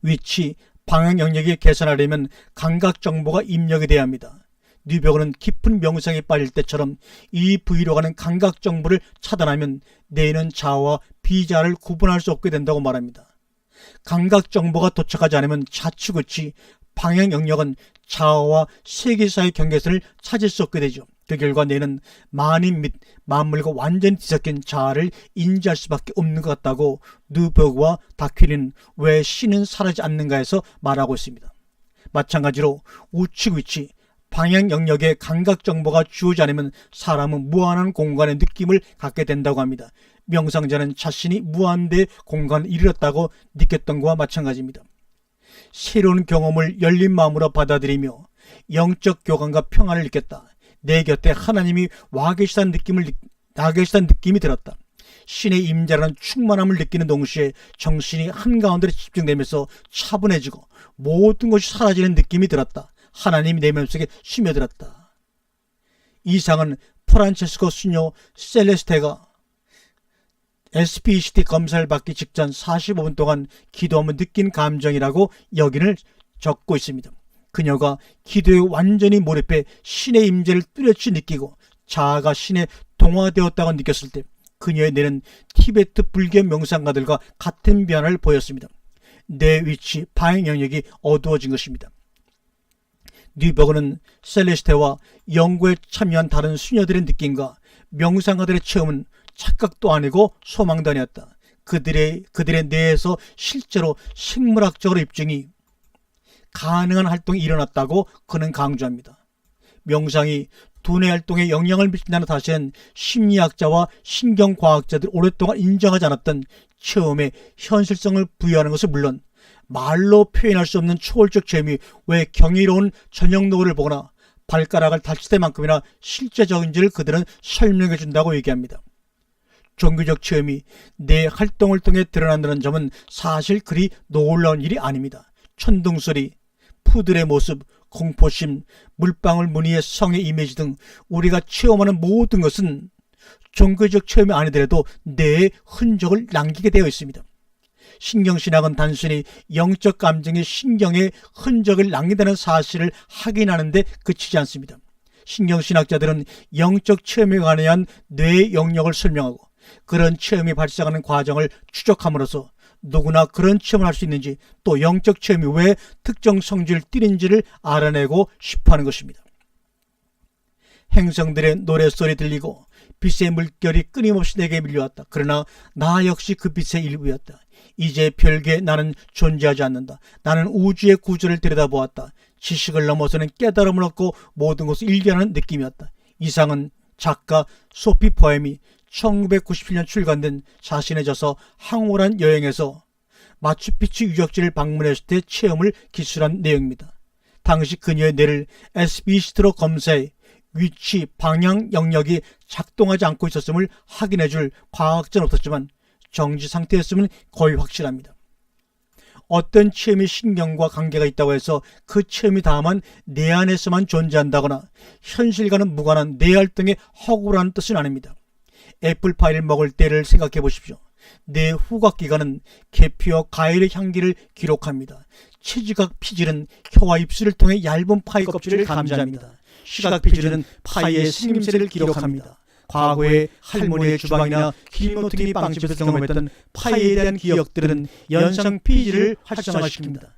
위치, 방향 영역을 개선하려면 감각 정보가 입력이 돼야 합니다. 뉴버그는 깊은 명상에 빠질 때처럼 이 부위로 가는 감각 정보를 차단하면 뇌는 자아와 비자아를 구분할 수 없게 된다고 말합니다. 감각 정보가 도착하지 않으면 좌측 위치, 방향 영역은 자아와 세계 사이의 경계선을 찾을 수 없게 되죠. 그 결과 뇌는 만인 및 만물과 완전히 뒤섞인 자아를 인지할 수밖에 없는 것 같다고 뉴버그와 다큐리는 왜 신은 사라지지 않는가에서 말하고 있습니다. 마찬가지로 우측 위치, 방향 영역의 감각 정보가 주어지지 않으면 사람은 무한한 공간의 느낌을 갖게 된다고 합니다. 명상자는 자신이 무한대의 공간을 이르렀다고 느꼈던 것과 마찬가지입니다. 새로운 경험을 열린 마음으로 받아들이며 영적 교감과 평안을 느꼈다. 내 곁에 하나님이 와 계시다는 느낌이 들었다. 신의 임재라는 충만함을 느끼는 동시에 정신이 한가운데로 집중되면서 차분해지고 모든 것이 사라지는 느낌이 들었다. 하나님이 내 마음속에 스며들었다. 이상은 프란체스코 수녀 셀레스테가 SPCT 검사를 받기 직전 45분 동안 기도하며 느낀 감정이라고 여기를 적고 있습니다. 그녀가 기도에 완전히 몰입해 신의 임재를 뚜렷이 느끼고 자아가 신에 동화되었다고 느꼈을 때 그녀의 뇌는 티베트 불교 명상가들과 같은 변화를 보였습니다. 뇌 위치, 파행 영역이 어두워진 것입니다. 뉴버그는 셀레스테와 연구에 참여한 다른 수녀들의 느낌과 명상가들의 체험은 착각도 아니고 소망도 아니었다. 그들의 뇌에서 실제로 생물학적으로 입증이 가능한 활동이 일어났다고 그는 강조합니다. 명상이 두뇌 활동에 영향을 미친다는 사실은 심리학자와 신경과학자들이 오랫동안 인정하지 않았던 체험에 현실성을 부여하는 것은 물론 말로 표현할 수 없는 초월적 체험이 왜 경이로운 저녁 노을을 보거나 발가락을 다칠 때만큼이나 실제적인지를 그들은 설명해 준다고 얘기합니다. 종교적 체험이 내 활동을 통해 드러난다는 점은 사실 그리 놀라운 일이 아닙니다. 천둥소리, 푸들의 모습, 공포심, 물방울 무늬의 성의 이미지 등 우리가 체험하는 모든 것은 종교적 체험이 아니더라도 뇌의 흔적을 남기게 되어 있습니다. 신경신학은 단순히 영적 감정의 신경의 흔적을 남긴다는 사실을 확인하는 데 그치지 않습니다. 신경신학자들은 영적 체험에 관한 뇌의 영역을 설명하고 그런 체험이 발생하는 과정을 추적함으로써 누구나 그런 체험을 할 수 있는지 또 영적 체험이 왜 특정 성질을 띠는지를 알아내고 싶어하는 것입니다. 행성들의 노랫소리 들리고 빛의 물결이 끊임없이 내게 밀려왔다. 그러나 나 역시 그 빛의 일부였다. 이제 별개의 나는 존재하지 않는다. 나는 우주의 구조를 들여다보았다. 지식을 넘어서는 깨달음을 얻고 모든 것을 일견하는 느낌이었다. 이상은 작가 소피 포엠이 1997년 출간된 자신의 저서 황홀한 여행에서 마추픽추 유적지를 방문했을 때 체험을 기술한 내용입니다. 당시 그녀의 뇌를 SPCT로 검사해 위치, 방향 영역이 작동하지 않고 있었음을 확인해줄 과학자는 없었지만 정지 상태였음은 거의 확실합니다. 어떤 체험이 신경과 관계가 있다고 해서 그 체험이 다만 뇌 안에서만 존재한다거나 현실과는 무관한 뇌 활동의 허구라는 뜻은 아닙니다. 애플파이를 먹을 때를 생각해 보십시오. 뇌 후각기관은 계피와 과일의 향기를 기록합니다. 체지각 피질은 혀와 입술을 통해 얇은 파이 껍질을 감지합니다. 시각 피질은 파이의 생김새를 기록합니다. 과거에 할머니의 주방이나 길모퉁이 빵집에서 경험했던 파이에 대한 기억들은 연상 피질을 활성화시킵니다.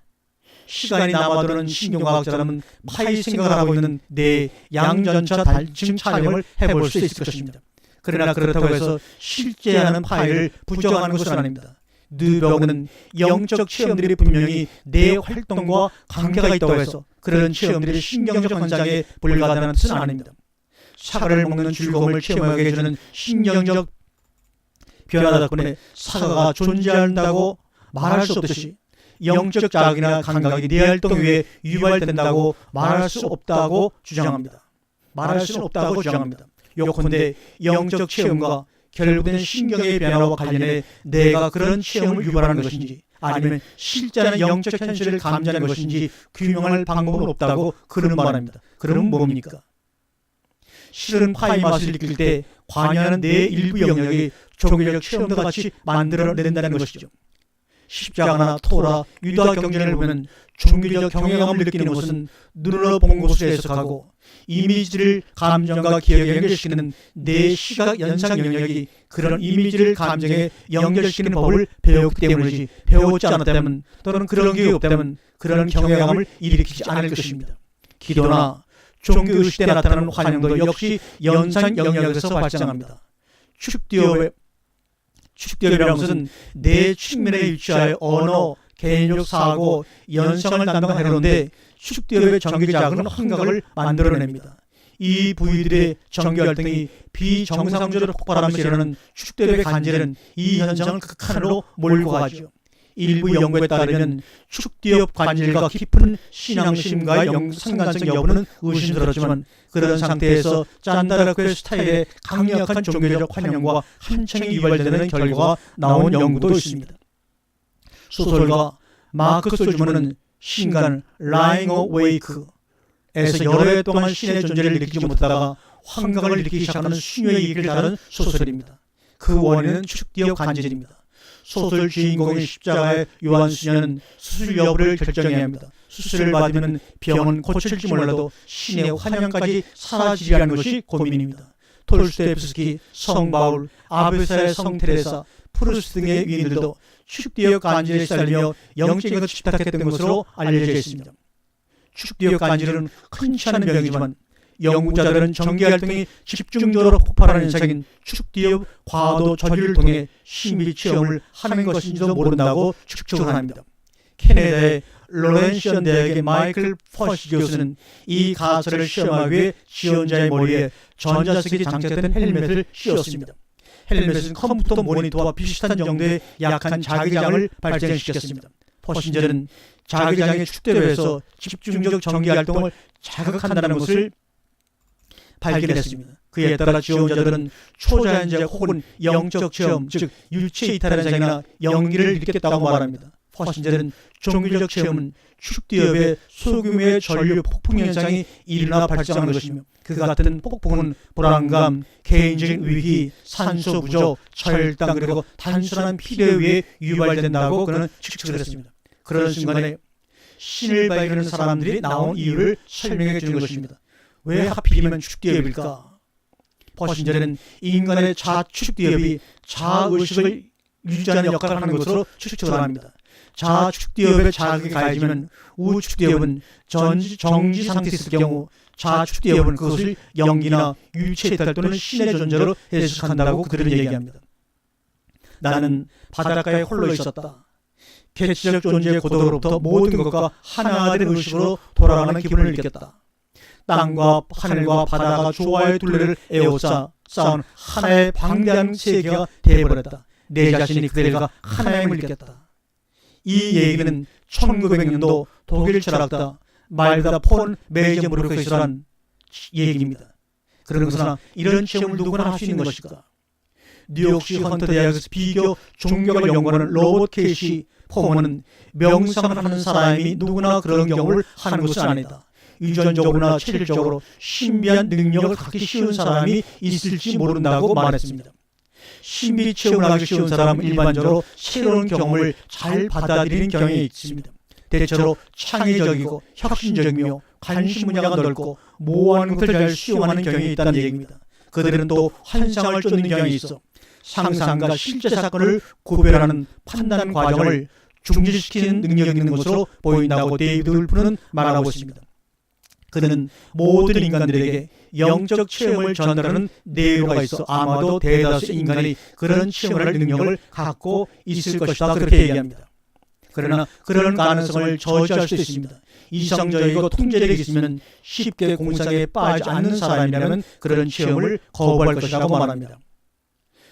시간이 남아도는 신경과학자라면 파이 생각을 하고 있는 뇌 양전차 단층 촬영을 해볼 수 있을 것입니다. 그러나 그렇다고 해서 실제하는 파이를 부정하는 것은 아닙니다. 뉴버그는 영적 체험들이 분명히 뇌 활동과 관계가 있다고 해서 그런 체험들이 신경적 현상에 불과하다는 뜻은 아닙니다. 사과를 먹는 즐거움을 체험하게 해주는 신경적 변화 덕분에 사과가 존재한다고 말할 수 없듯이 영적 자극이나 감각이 뇌 활동 위에 유발된다고 말할 수 없다고 주장합니다. 말할 수는 없다고 주장합니다. 요컨대 영적 체험과 결부된 신경의 변화와 관련해 내가 그런 체험을 유발하는 것인지 아니면 실제는 영적 현실을 감지하는 것인지 규명할 방법은 없다고 그는 말합니다. 그럼 뭡니까? 실은 파이 맛을 느낄 때 관여하는 뇌 일부 영역이 종교적 체험과 같이 만들어낸다는 것이죠. 십자가나 토라, 유다 경전을 보면 종교적 경외감을 느끼는 것은 눈으로 본 것으로 해석하고 이미지를 감정과 기억에 연결시키는 뇌 시각 연상 영역이 그런 이미지를 감정에 연결시키는 법을 배웠기 때문이지 배웠지 않았다면 또는 그런 게 없다면 그런 경외감을 일으키지 않을 것입니다. 기도나 종교의식 때 나타나는 환영도 역시 연상 영역에서 발생합니다. 축두엽이라는 것은 뇌 측면에 위치하여 언어, 개인적 사고, 연상을 담당하는데 축두엽의 전기 자극은 환각을 만들어냅니다. 이 부위들의 전기활동이 비정상적으로 폭발하면서 일어나는 축두엽의 간질은 이 현상을 극한으로 몰고 가죠. 일부 연구에 따르면 축두엽 관절과 깊은 신앙심과의 상관성 여부는 의심스럽지만 그런 상태에서 잔다르크의 스타일의 강력한 종교적 환영과 한층이 유발되는 결과가 나온 연구도 있습니다. 소설가 마크 솔즈먼은 신간 Lying Awake에서 여러 해 동안 신의 존재를 느끼지 못하다가 환각을 느끼기 시작하는 수녀의 얘기를 다룬 소설입니다. 그 원인은 축두엽 관절입니다. 소설 주인공인 십자가의 요한 수녀는 수술 여부를 결정해야 합니다. 수술을 받으면 병은 고칠지 몰라도 신의 환영까지 사라지리라는 것이 고민입니다. 톨스토예프스키, 성 바울, 아베사의 성 테레사, 프루스트 등의 위인들도 축두엽 간질에 시달리며 영적인 것을 집탁했던 것으로 알려져 있습니다. 축두엽 간질은 흔치 않은 병이지만 연구자들은 전기활동이 집중적으로 폭발하는 현상인 축두엽 과도 전류를 통해 심리 체험을 하는 것인지도 모른다고 추측을 합니다. 캐나다의 로렌시언 대학의 마이클 퍼시 교수는 이 가설을 시험하기 위해 지원자의 머리에 전자석이 장착된 헬멧을 씌웠습니다. 헬멧은 컴퓨터 모니터와 비슷한 정도의 약한 자기장을 발생시켰습니다. 퍼신저는 자기장의 축두엽에서 집중적 전기활동을 자극한다는 것을 발견했습니다. 그에 따라 지원자들은 초자연적 혹은 영적 체험, 즉 유체 이탈 현상이나 연기를 느꼈다고 말합니다. 퍼신저는 종교적 체험은 축두엽의 소규모의 전류 폭풍 현상이 일어나 발생하는 것이며 그 같은 폭풍은 불안감, 개인적인 위기, 산소 부족, 철당 그리고 단순한 필요에 의해 유발된다고 그는 추측을 했습니다. 그런 순간에 신을 발견하는 사람들이 나온 이유를 설명해 주는 것입니다. 왜 하필이면 축두엽일까? 퍼신저는 인간의 자축두엽이 자의식을 유지하는 역할을 하는 것으로 추측을 합니다. 자축두엽에 자극이 가해지면 우축두엽은 정지 상태에 있을 경우 자축두엽은 그것을 연기나 유체 이탈 또는 신의 존재로 해석한다고 그들은 얘기합니다. 나는 바닷가에 홀로 있었다. 개체적 존재의 고독으로부터 모든 것과 하나가 된 의식으로 돌아가는 기분을 느꼈다. 땅과 하늘과 바다가 조화의 둘레를 에워싸 쌓은 하나의 방대한 세계가 되어버렸다. 내 자신이 그들과 하나임을 느꼈다. 이 얘기는 1900년도 독일 철학자 말다 폰 메이제무르크에서란 얘기입니다. 그러나 이런 체험을 누구나 할 수 있는 것일까? 뉴욕시 헌터 대학에서 비교 종교학을 연구하는 로버트 케이시 포먼은 명상을 하는 사람이 누구나 그런 경험을 하는 것은 아니다. 유전적으로나 체질적으로 신비한 능력을 갖기 쉬운 사람이 있을지 모른다고 말했습니다. 신비 체험을 하기 쉬운 사람은 일반적으로 새로운 경험을 잘 받아들이는 경향이 있습니다. 대체로 창의적이고 혁신적이며 관심 분야가 넓고 모호한 것을 잘 수용하는 경향이 있다는 얘기입니다. 그들은 또 환상을 쫓는 경향이 있어 상상과 실제 사건을 구별하는 판단 과정을 중지시키는 능력이 있는 것으로 보인다고 데이비드 울프는 말하고 있습니다. 그는 모든 인간들에게 영적 체험을 전달하는 내로가 있어 아마도 대다수 인간이 그런 체험을 할 능력을 갖고 있을 것이다 그렇게 얘기합니다. 그러나 그런 가능성을 저지할 수 있습니다. 이성적이고 통제력이 있으면 쉽게 공상에 빠지지 않는 사람이라면 그런 체험을 거부할 것이라고 말합니다.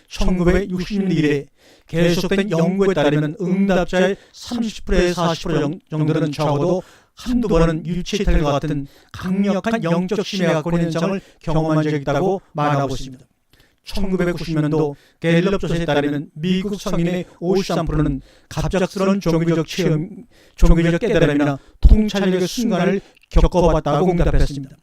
1960년 이래 계속된 연구에 따르면 응답자의 30%에서 40% 정도는 적어도 한두 번은 유체 이탈과 같은 강력한 영적 심해가 갖고 있는 현상을 경험한 적이 있다고 말하고 있습니다. 1990년도 갤럽 조사에 따르면 미국 성인의 53%는 갑작스러운 종교적 깨달음이나 통찰력의 순간을 겪어봤다고 응답했습니다.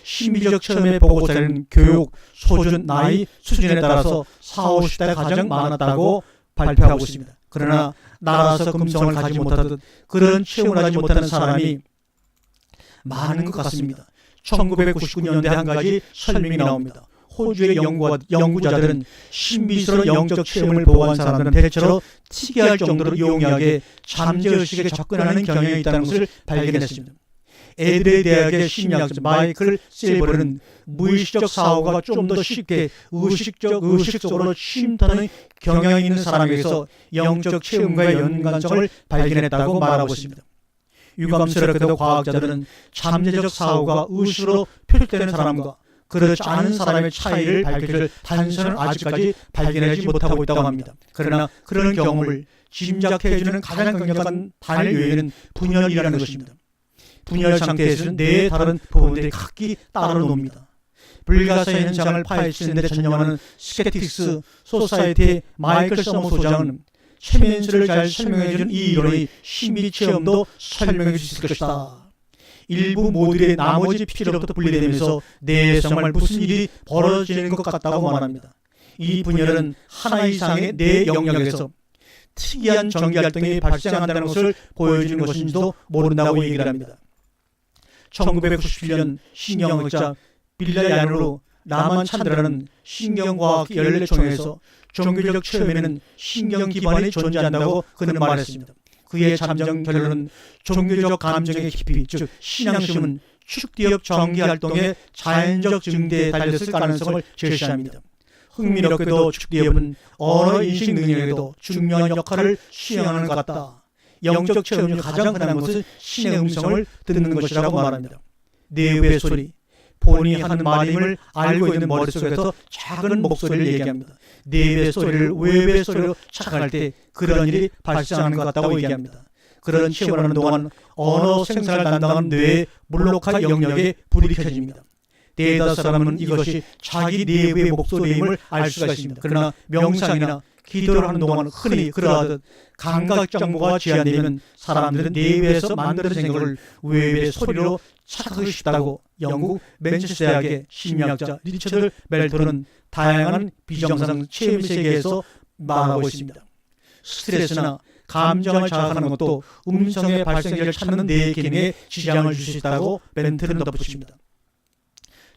심리적 체험의 보고서에는 교육, 소준, 나이, 수준에 따라서 40, 50대가 가장 많았다고 발표하고 있습니다. 그러나 나라서 금성을 가지 못하듯 그런 체험을 하지 못하는 사람이 많은 것 같습니다. 1999년대 한 가지 설명이 나옵니다. 호주의 연구자들은 신비스러운 영적 체험을 보고한 사람들은 대체로 특이할 정도로 용이하게 잠재의식에 접근하는 경향이 있다는 것을 발견했습니다. 에드레 대학의 심리학자 마이클 실버는 무의식적 사고가 좀 더 쉽게 의식적으로 침투하는 경향이 있는 사람에게서 영적 체험과의 연관성을 발견했다고 말하고 있습니다. 유감스럽게도 과학자들은 잠재적 사고가 의식으로 표출되는 사람과 그렇지 않은 사람의 차이를 밝혀줄 단서는 아직까지 발견하지 못하고 있다고 합니다. 그러나 그런 경험을 짐작해주는 가장 강력한 단일 요인은 분열이라는 것입니다. 분열 상태에서는 뇌의 다른 부분들이 각기 따로 놉니다. 불가사의 현상을 파헤치는 데 전념하는 스케틱스 소사이티의 마이클 서머 소장은 최면수를 잘 설명해준 이 이론의 신비 체험도 설명해 줄 수 있을 것이다. 일부 모듈이 나머지 피로부터 분리되면서 뇌에 정말 무슨 일이 벌어지는 것 같다고 말합니다. 이 분열은 하나 이상의 뇌 영역에서 특이한 전기활동이 발생한다는 것을 보여주는 것인지도 모른다고 얘기를 합니다. 1997년 신경학자 빌라야누르 라만 찬드라는 신경과학 연례총회에서 종교적 체험에는 신경 기반이 존재한다고 그는 말했습니다. 그의 잠정 결론은 종교적 감정의 깊이, 즉 신앙심은 축디업 전기활동의 자연적 증대에 달렸을 가능성을 제시합니다. 흥미롭게도 축디업은 언어인식 능력에도 중요한 역할을 수행하는 것 같다. 영적 체험 중 가장 흔한 것은 신의 음성을 듣는 것이라고 말합니다. 내부의 소리, 본인이 하는 말임을 알고 있는 머릿속에서 작은 목소리를 얘기합니다. 내부의 소리를 외부의 소리로 착각할 때 그런 일이 발생하는 것 같다고 얘기합니다. 그런 체험을 하는 동안 언어 생산을 담당하는 뇌의 물로카 영역에 불이 켜집니다. 대다수 사람은 이것이 자기 내부의 목소리임을 알 수가 있습니다. 그러나 명상이나 기도를 하는 동안 흔히 그러하듯 감각 정보가 제한되면 사람들은 내부에서 만드는 생각을 외부의 소리로 착각하기 쉽다고 영국 맨체스터 대학의 심리학자 리처드 멜토는 다양한 비정상 체험 세계에서 말하고 있습니다. 스트레스나 감정을 자극하는 것도 음성의 발생지를 찾는 뇌 기능에 지장을 줄 수 있다고 멘트는 덧붙입니다.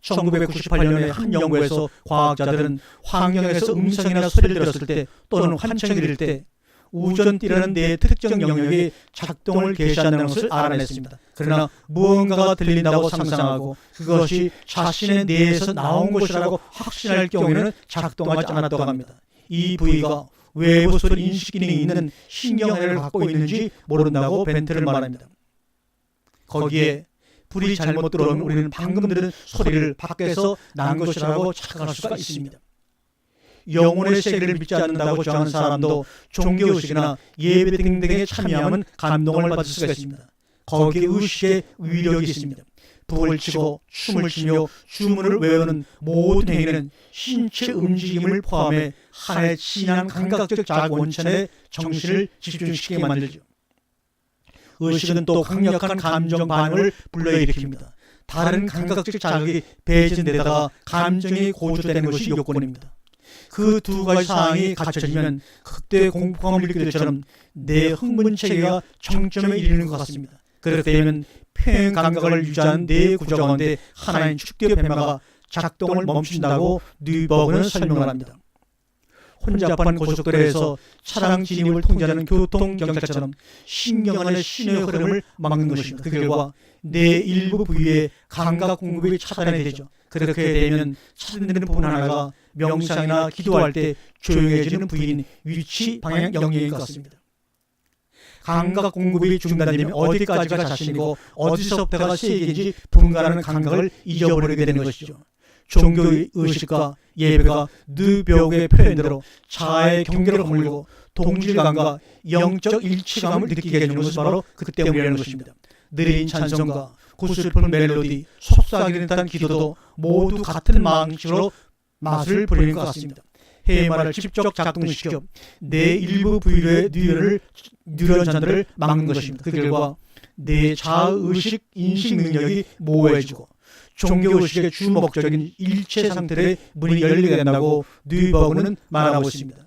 1998년에 한 연구에서 과학자들은 환경에서 음성이나 소리를 들었을 때 또는 환청이 들릴 때 우전띠라는 뇌의 특정 영역이 작동을 개시한다는 것을 알아냈습니다. 그러나 무언가가 들린다고 상상하고 그것이 자신의 뇌에서 나온 것이라고 확신할 경우에는 작동하지 않았다고 합니다. 이 부위가 외부 소리 인식 기능이 있는 신경회를 갖고 있는지 모른다고 벤트를 말합니다. 거기에 불이 잘못 들어오면 우리는 방금 들은 소리를 밖에서 난 것이라고 착각할 수가 있습니다. 영혼의 세계를 믿지 않는다고 주장하는 사람도 종교의식이나 예배 등등에 참여하면 감동을 받을 수가 있습니다. 거기에 의식의 위력이 있습니다. 북을 치고 춤을 추며 주문을 외우는 모든 행위는 신체 움직임을 포함해 하나의 진한 감각적 자극 원천에 정신을 집중시키게 만들죠. 의식은 또 강력한 감정 반응을 불러일으킵니다. 다른 감각적 자극이 배제되다가 감정이 고조되는 것이 요건입니다. 그 두 가지 사항이 갖춰지면 극도의 공포감을 느낄 때처럼 내 흥분 체계가 정점에 이르는 것 같습니다. 그렇게 되면 평행 감각을 유지하는 뇌 구조 가운데 하나인 축디업 뱀마가 작동을 멈춘다고 뉴버그는 설명을 합니다. 혼잡한 고속도로에서 차량 진입을 통제하는 교통경찰처럼 신경 안의 신호의 흐름을 막는 것입니다. 그 결과 뇌 일부 부위의 감각 공급이 차단이 되죠. 그렇게 되면 차단되는 부분 하나가 명상이나 기도할 때 조용해지는 부위인 위치 방향 영역인 것 같습니다. 감각 공급이 중단되면 어디까지가 자신이고 어디서부터가 세계인지 분간하는 감각을 잊어버리게 되는 것이죠. 종교의식과 예배가 뉴버그의 표현대로 자아의 경계를 허물고 동질감과 영적 일치감을 느끼게 해주는 것은 바로 그 때문이라는 것입니다. 느린 찬송과 구슬픈 멜로디, 속삭이는 듯한 기도도 모두 같은 방식으로 맛을 부리는 것 같습니다. 해마를 직접 작동시켜 내 일부 부위의 뉴런전들을 막는 것입니다. 그 결과 내 자아의식 인식 능력이 모호해지고 종교의식의 주목적인 일체 상태의 문이 열리게 된다고 뉴버그는 말하고 있습니다.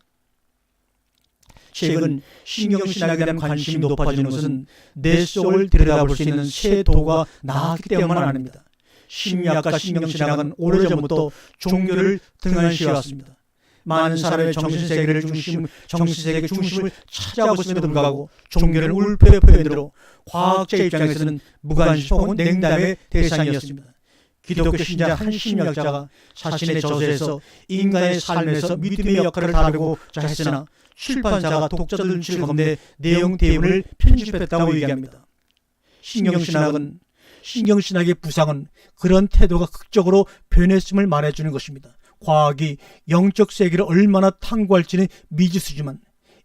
최근 신경신학에 대한 관심이 높아지는 것은 내 속을 들여다볼 수 있는 새 도가 나왔기 때문만 아닙니다. 심리학과 신경신학은 오래전부터 종교를 등한시해왔습니다. 많은 사람의 정신세계 중심을 찾아오고 있음에도 불구하고 종교는 울프의 표현대로 과학자 입장에서는 무관심 혹은 냉담의 대상이었습니다. 기독교 신자 한 심리학자가 자신의 저서에서 인간의 삶에서 믿음의 역할을 다루고자 했으나 출판사가 독자들 눈치를 겁내 내용 대부분을 편집했다고 얘기합니다. 신경신학의 부상은 그런 태도가 극적으로 변했음을 말해주는 것입니다. 과학이 영적 세계를 얼마나 탐구할지는 미지수지만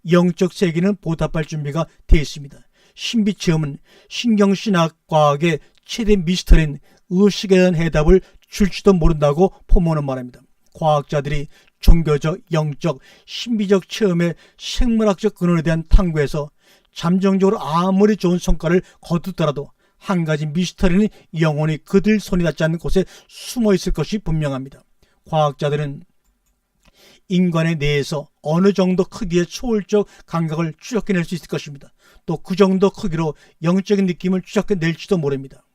영적 세계는 보답할 준비가 되어 있습니다. 신비체험은 신경신학 과학의 최대 미스터리인 의식에 대한 해답을 줄지도 모른다고 포모는 말합니다. 과학자들이 종교적, 영적, 신비적 체험의 생물학적 근원에 대한 탐구에서 잠정적으로 아무리 좋은 성과를 거두더라도 한 가지 미스터리는 영원히 그들 손이 닿지 않는 곳에 숨어 있을 것이 분명합니다. 과학자들은 인간의 뇌에서 어느 정도 크기의 초월적 감각을 추적해낼 수 있을 것입니다. 또 그 정도 크기로 영적인 느낌을 추적해낼지도 모릅니다.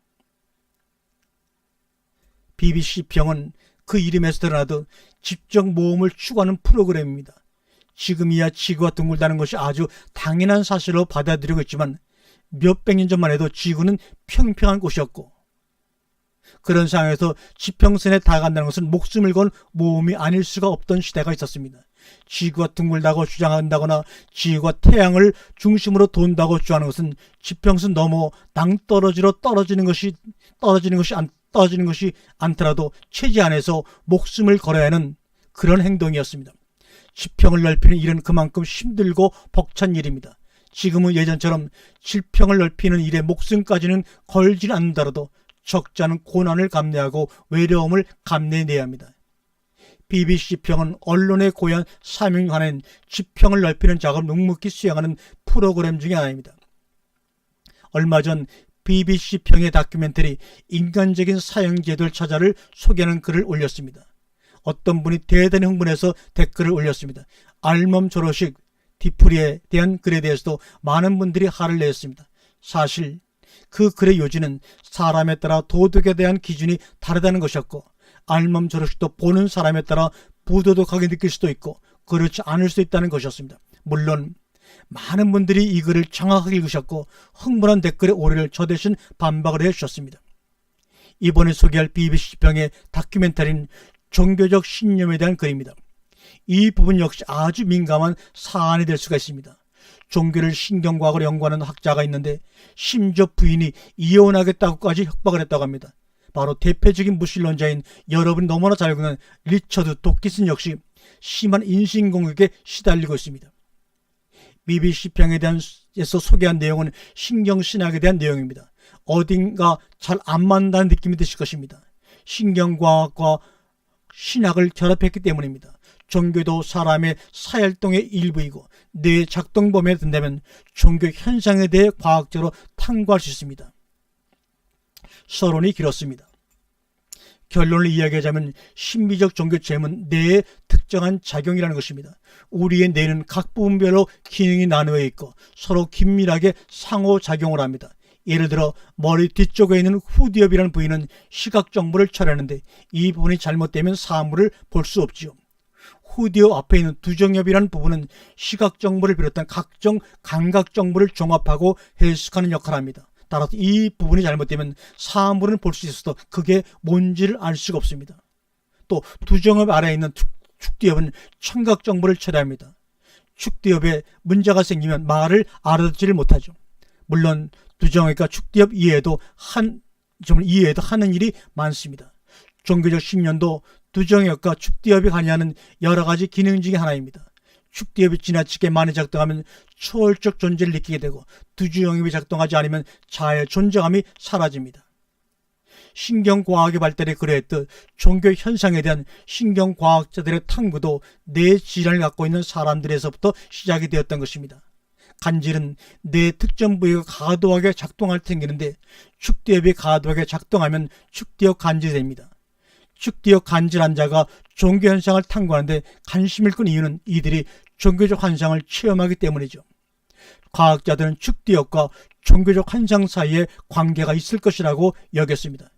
BBC 평은 그 이름에서 드러나듯 집적 모험을 추구하는 프로그램입니다. 지금이야 지구가 둥글다는 것이 아주 당연한 사실로 받아들이고 있지만 몇백 년 전만 해도 지구는 평평한 곳이었고 그런 상황에서 지평선에 다가간다는 것은 목숨을 건 모험이 아닐 수가 없던 시대가 있었습니다. 지구가 둥글다고 주장한다거나 지구가 태양을 중심으로 돈다고 주장하는 것은 지평선 넘어 낭떠러지로 떨어지는 것이 않더라도 체제 안에서 목숨을 걸어야 하는 그런 행동이었습니다. 지평을 넓히는 일은 그만큼 힘들고 벅찬 일입니다. 지금은 예전처럼 지평을 넓히는 일에 목숨까지는 걸지 않는다라도 적잖은 고난을 감내하고 외로움을 감내해내야 합니다. BBC 평은 언론에 고유한 사명에 관한 지평을 넓히는 작업을 묵묵히 수행하는 프로그램 중에 하나입니다. 얼마 전 BBC 평의 다큐멘터리 인간적인 사형제도를 찾아를 소개하는 글을 올렸습니다. 어떤 분이 대단히 흥분해서 댓글을 올렸습니다. 알몸 졸업식 뒤풀이에 대한 글에 대해서도 많은 분들이 화를 내었습니다. 사실 그 글의 요지는 사람에 따라 도덕에 대한 기준이 다르다는 것이었고 알몸 졸업식도 보는 사람에 따라 부도덕하게 느낄 수도 있고 그렇지 않을 수 있다는 것이었습니다. 물론 많은 분들이 이 글을 정확하게 읽으셨고 흥분한 댓글에 오해를 저 대신 반박을 해주셨습니다. 이번에 소개할 BBC 평의 다큐멘터리는 종교적 신념에 대한 글입니다. 이 부분 역시 아주 민감한 사안이 될 수가 있습니다. 종교를 신경과학으로 연구하는 학자가 있는데 심지어 부인이 이혼하겠다고까지 협박을 했다고 합니다. 바로 대표적인 무신론자인 여러분이 너무나 잘 아는 리처드 도키슨 역시 심한 인신공격에 시달리고 있습니다. BBC 평에 대해서 소개한 내용은 신경신학에 대한 내용입니다. 어딘가 잘 안 맞는다는 느낌이 드실 것입니다. 신경과학과 신학을 결합했기 때문입니다. 종교도 사람의 사활동의 일부이고 뇌 작동 범위에 든다면 종교 현상에 대해 과학적으로 탐구할 수 있습니다. 서론이 길었습니다. 결론을 이야기하자면 신비적 종교 체험은 뇌의 특정한 작용이라는 것입니다. 우리의 뇌는 각 부분별로 기능이 나누어 있고 서로 긴밀하게 상호작용을 합니다. 예를 들어 머리 뒤쪽에 있는 후두엽이라는 부위는 시각 정보를 처리하는데 이 부분이 잘못되면 사물을 볼 수 없지요. 후두엽 앞에 있는 두정엽이라는 부분은 시각 정보를 비롯한 각종 감각 정보를 종합하고 해석하는 역할을 합니다. 따라서 이 부분이 잘못되면 사물은 볼 수 있어도 그게 뭔지를 알 수가 없습니다. 또 두정엽 아래에 있는 축두엽은 청각 정보를 처리합니다. 축두엽에 문제가 생기면 말을 알아듣지를 못하죠. 물론 두정엽과 축두엽 이외에도 하는 일이 많습니다. 종교적 신념도 두정엽과 축두엽이 관여하는 여러 가지 기능 중에 하나입니다. 축두엽이 지나치게 많이 작동하면 초월적 존재를 느끼게 되고 두정엽이 작동하지 않으면 자아의 존재감이 사라집니다. 신경과학의 발달에 그러했듯 종교 현상에 대한 신경과학자들의 탐구도 뇌 질환을 갖고 있는 사람들에서부터 시작이 되었던 것입니다. 간질은 뇌 특정 부위가 과도하게 작동할 때 생기는데 축두엽이 과도하게 작동하면 축두엽 간질이 됩니다. 축두엽 간질 환자가 종교 현상을 탐구하는데 관심을 끈 이유는 이들이 종교적 환상을 체험하기 때문이죠. 과학자들은 축두엽과 종교적 환상 사이에 관계가 있을 것이라고 여겼습니다.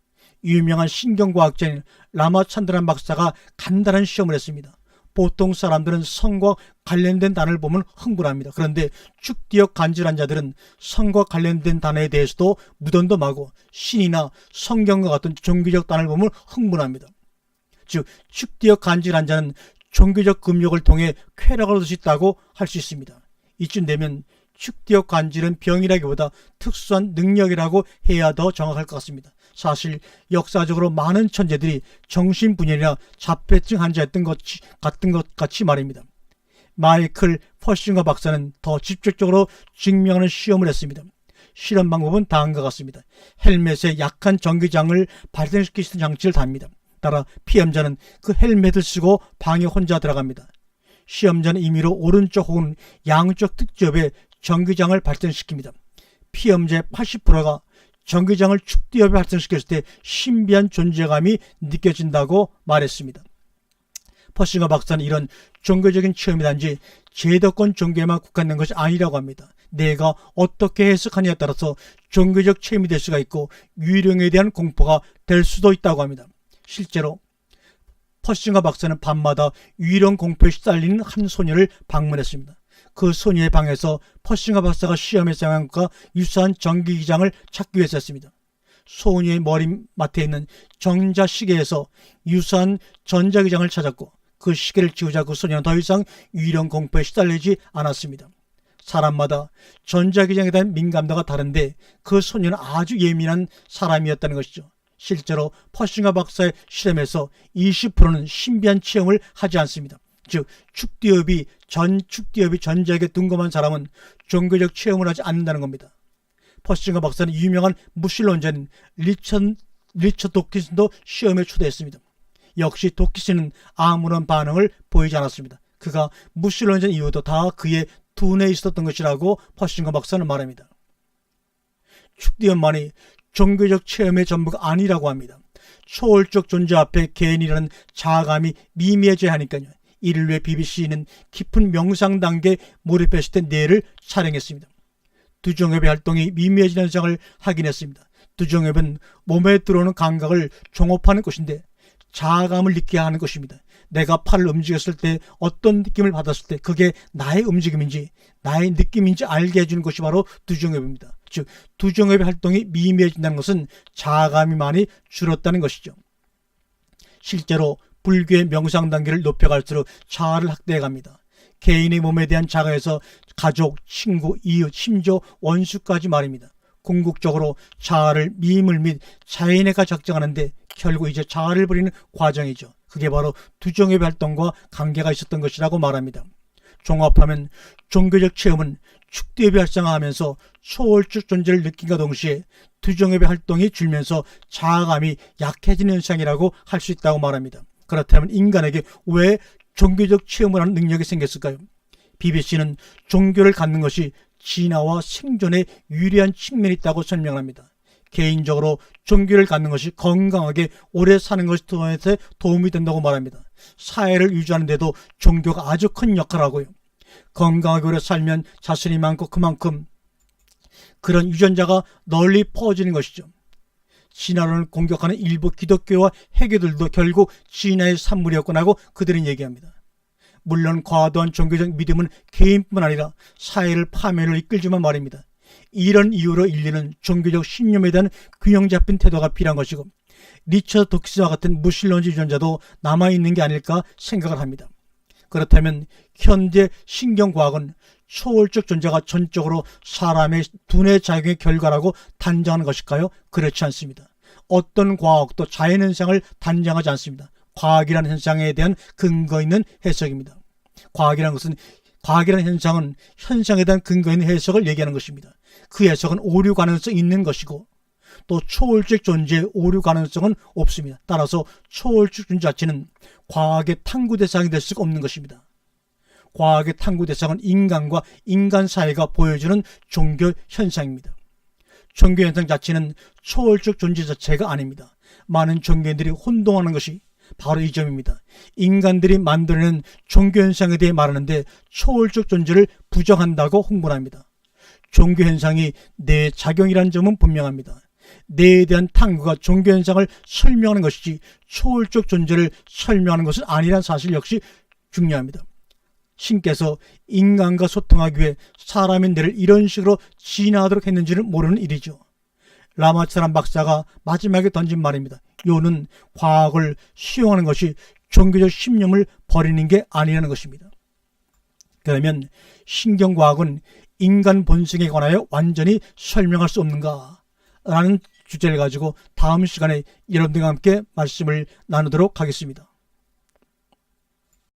유명한 신경과학자인 라마찬드란 박사가 간단한 시험을 했습니다. 보통 사람들은 성과 관련된 단어를 보면 흥분합니다. 그런데 축두엽 간질 환자들은 성과 관련된 단어에 대해서도 무덤덤하고 신이나 성경과 같은 종교적 단어를 보면 흥분합니다. 즉 축두엽 간질 환자는 종교적 금욕을 통해 쾌락을 얻을 수 있다고 할 수 있습니다. 이쯤 되면 축디어 관질은 병이라기보다 특수한 능력이라고 해야 더 정확할 것 같습니다. 사실 역사적으로 많은 천재들이 정신분열이나 자폐증 환자였던 것 같이 말입니다. 마이클 퍼싱거 박사는 더 직접적으로 증명하는 시험을 했습니다. 실험 방법은 다음과 같습니다. 헬멧에 약한 전기장을 발생시킬 수 있는 장치를 답니다. 따라 피험자는 그 헬멧을 쓰고 방에 혼자 들어갑니다. 시험자는 임의로 오른쪽 혹은 양쪽 특지엽에 전기장을 발생시킵니다. 피험자의 80%가 전기장을 축디엽에 발생시켰을 때 신비한 존재감이 느껴진다고 말했습니다. 퍼싱거 박사는 이런 종교적인 체험이 단지 제도권 종교에만 국한된 것이 아니라고 합니다. 내가 어떻게 해석하느냐에 따라서 종교적 체험이 될 수가 있고 유령에 대한 공포가 될 수도 있다고 합니다. 실제로 퍼싱거 박사는 밤마다 유령 공포에 시달리는 한 소녀를 방문했습니다. 그 소녀의 방에서 퍼싱거 박사가 시험에 사용한 것과 유사한 전기기장을 찾기 위해서 했습니다. 소녀의 머리맡에 있는 전자시계에서 유사한 전자기장을 찾았고 그 시계를 지우자 그 소녀는 더 이상 유령 공포에 시달리지 않았습니다. 사람마다 전자기장에 대한 민감도가 다른데 그 소녀는 아주 예민한 사람이었다는 것이죠. 실제로 퍼싱거 박사의 실험에서 20%는 신비한 체험을 하지 않습니다. 즉 축디엽이 전자기에 둔감한 사람은 종교적 체험을 하지 않는다는 겁니다. 퍼싱거 박사는 유명한 무신론자인 리처드 도키슨도 시험에 초대했습니다. 역시 도키슨은 아무런 반응을 보이지 않았습니다. 그가 무신론자인 이유도 다 그의 두뇌에 있었던 것이라고 퍼싱거 박사는 말합니다. 축디엽만이 종교적 체험의 전부가 아니라고 합니다. 초월적 존재 앞에 개인이라는 자아감이 미미해져야 하니까요. 이를 위해 BBC는 깊은 명상 단계에 몰입했을 때 뇌를 촬영했습니다. 두종엽의 활동이 미미해지는 현상을 확인했습니다. 두종엽은 몸에 들어오는 감각을 종합하는 것인데 자아감을 느끼게 하는 것입니다. 내가 팔을 움직였을 때 어떤 느낌을 받았을 때 그게 나의 움직임인지 나의 느낌인지 알게 해주는 것이 바로 두종엽입니다. 즉 두종엽의 활동이 미미해진다는 것은 자아감이 많이 줄었다는 것이죠. 실제로 불교의 명상 단계를 높여갈수록 자아를 확대해갑니다. 개인의 몸에 대한 자아에서 가족, 친구, 이웃, 심지어 원수까지 말입니다. 궁극적으로 자아를 미물 및 자인애가 작정하는데 결국 이제 자아를 버리는 과정이죠. 그게 바로 두종엽의 활동과 관계가 있었던 것이라고 말합니다. 종합하면 종교적 체험은 축디엽이 활성화하면서 초월적 존재를 느낀과 동시에 두종엽의 활동이 줄면서 자아감이 약해지는 현상이라고 할 수 있다고 말합니다. 그렇다면 인간에게 왜 종교적 체험을 하는 능력이 생겼을까요? BBC는 종교를 갖는 것이 진화와 생존에 유리한 측면이 있다고 설명합니다. 개인적으로 종교를 갖는 것이 건강하게 오래 사는 것에 도움이 된다고 말합니다. 사회를 유지하는 데도 종교가 아주 큰 역할을 하고요. 건강하게 오래 살면 자손이 많고 그만큼 그런 유전자가 널리 퍼지는 것이죠. 진화론을 공격하는 일부 기독교와 해교들도 결국 진화의 산물이었구나고 그들은 얘기합니다. 물론 과도한 종교적 믿음은 개인뿐만 아니라 사회를 파멸을 이끌지만 말입니다. 이런 이유로 인류는 종교적 신념에 대한 균형 잡힌 태도가 필요한 것이고 리처드 도키스와 같은 무신론자 유전자도 남아있는 게 아닐까 생각을 합니다. 그렇다면 현대 신경과학은 초월적 존재가 전적으로 사람의 두뇌 작용의 결과라고 단정하는 것일까요? 그렇지 않습니다. 어떤 과학도 자연현상을 단정하지 않습니다. 과학이라는 현상에 대한 근거 있는 해석입니다. 과학이라는 현상은 현상에 대한 근거 있는 해석을 얘기하는 것입니다. 그 해석은 오류 가능성이 있는 것이고 또 초월적 존재의 오류 가능성은 없습니다. 따라서 초월적 존재 자체는 과학의 탐구 대상이 될 수가 없는 것입니다. 과학의 탐구 대상은 인간과 인간 사이가 보여주는 종교 현상입니다. 종교 현상 자체는 초월적 존재 자체가 아닙니다. 많은 종교인들이 혼동하는 것이 바로 이 점입니다. 인간들이 만들어낸 종교 현상에 대해 말하는데 초월적 존재를 부정한다고 홍보합니다. 종교 현상이 뇌의 작용이라는 점은 분명합니다. 뇌에 대한 탐구가 종교 현상을 설명하는 것이지 초월적 존재를 설명하는 것은 아니라는 사실 역시 중요합니다. 신께서 인간과 소통하기 위해 사람의 뇌를 이런 식으로 진화하도록 했는지는 모르는 일이죠. 라마차란 박사가 마지막에 던진 말입니다. 요는 과학을 수용하는 것이 종교적 신념을 버리는 게 아니라는 것입니다. 그러면 신경과학은 인간 본성에 관하여 완전히 설명할 수 없는가? 라는 주제를 가지고 다음 시간에 여러분들과 함께 말씀을 나누도록 하겠습니다.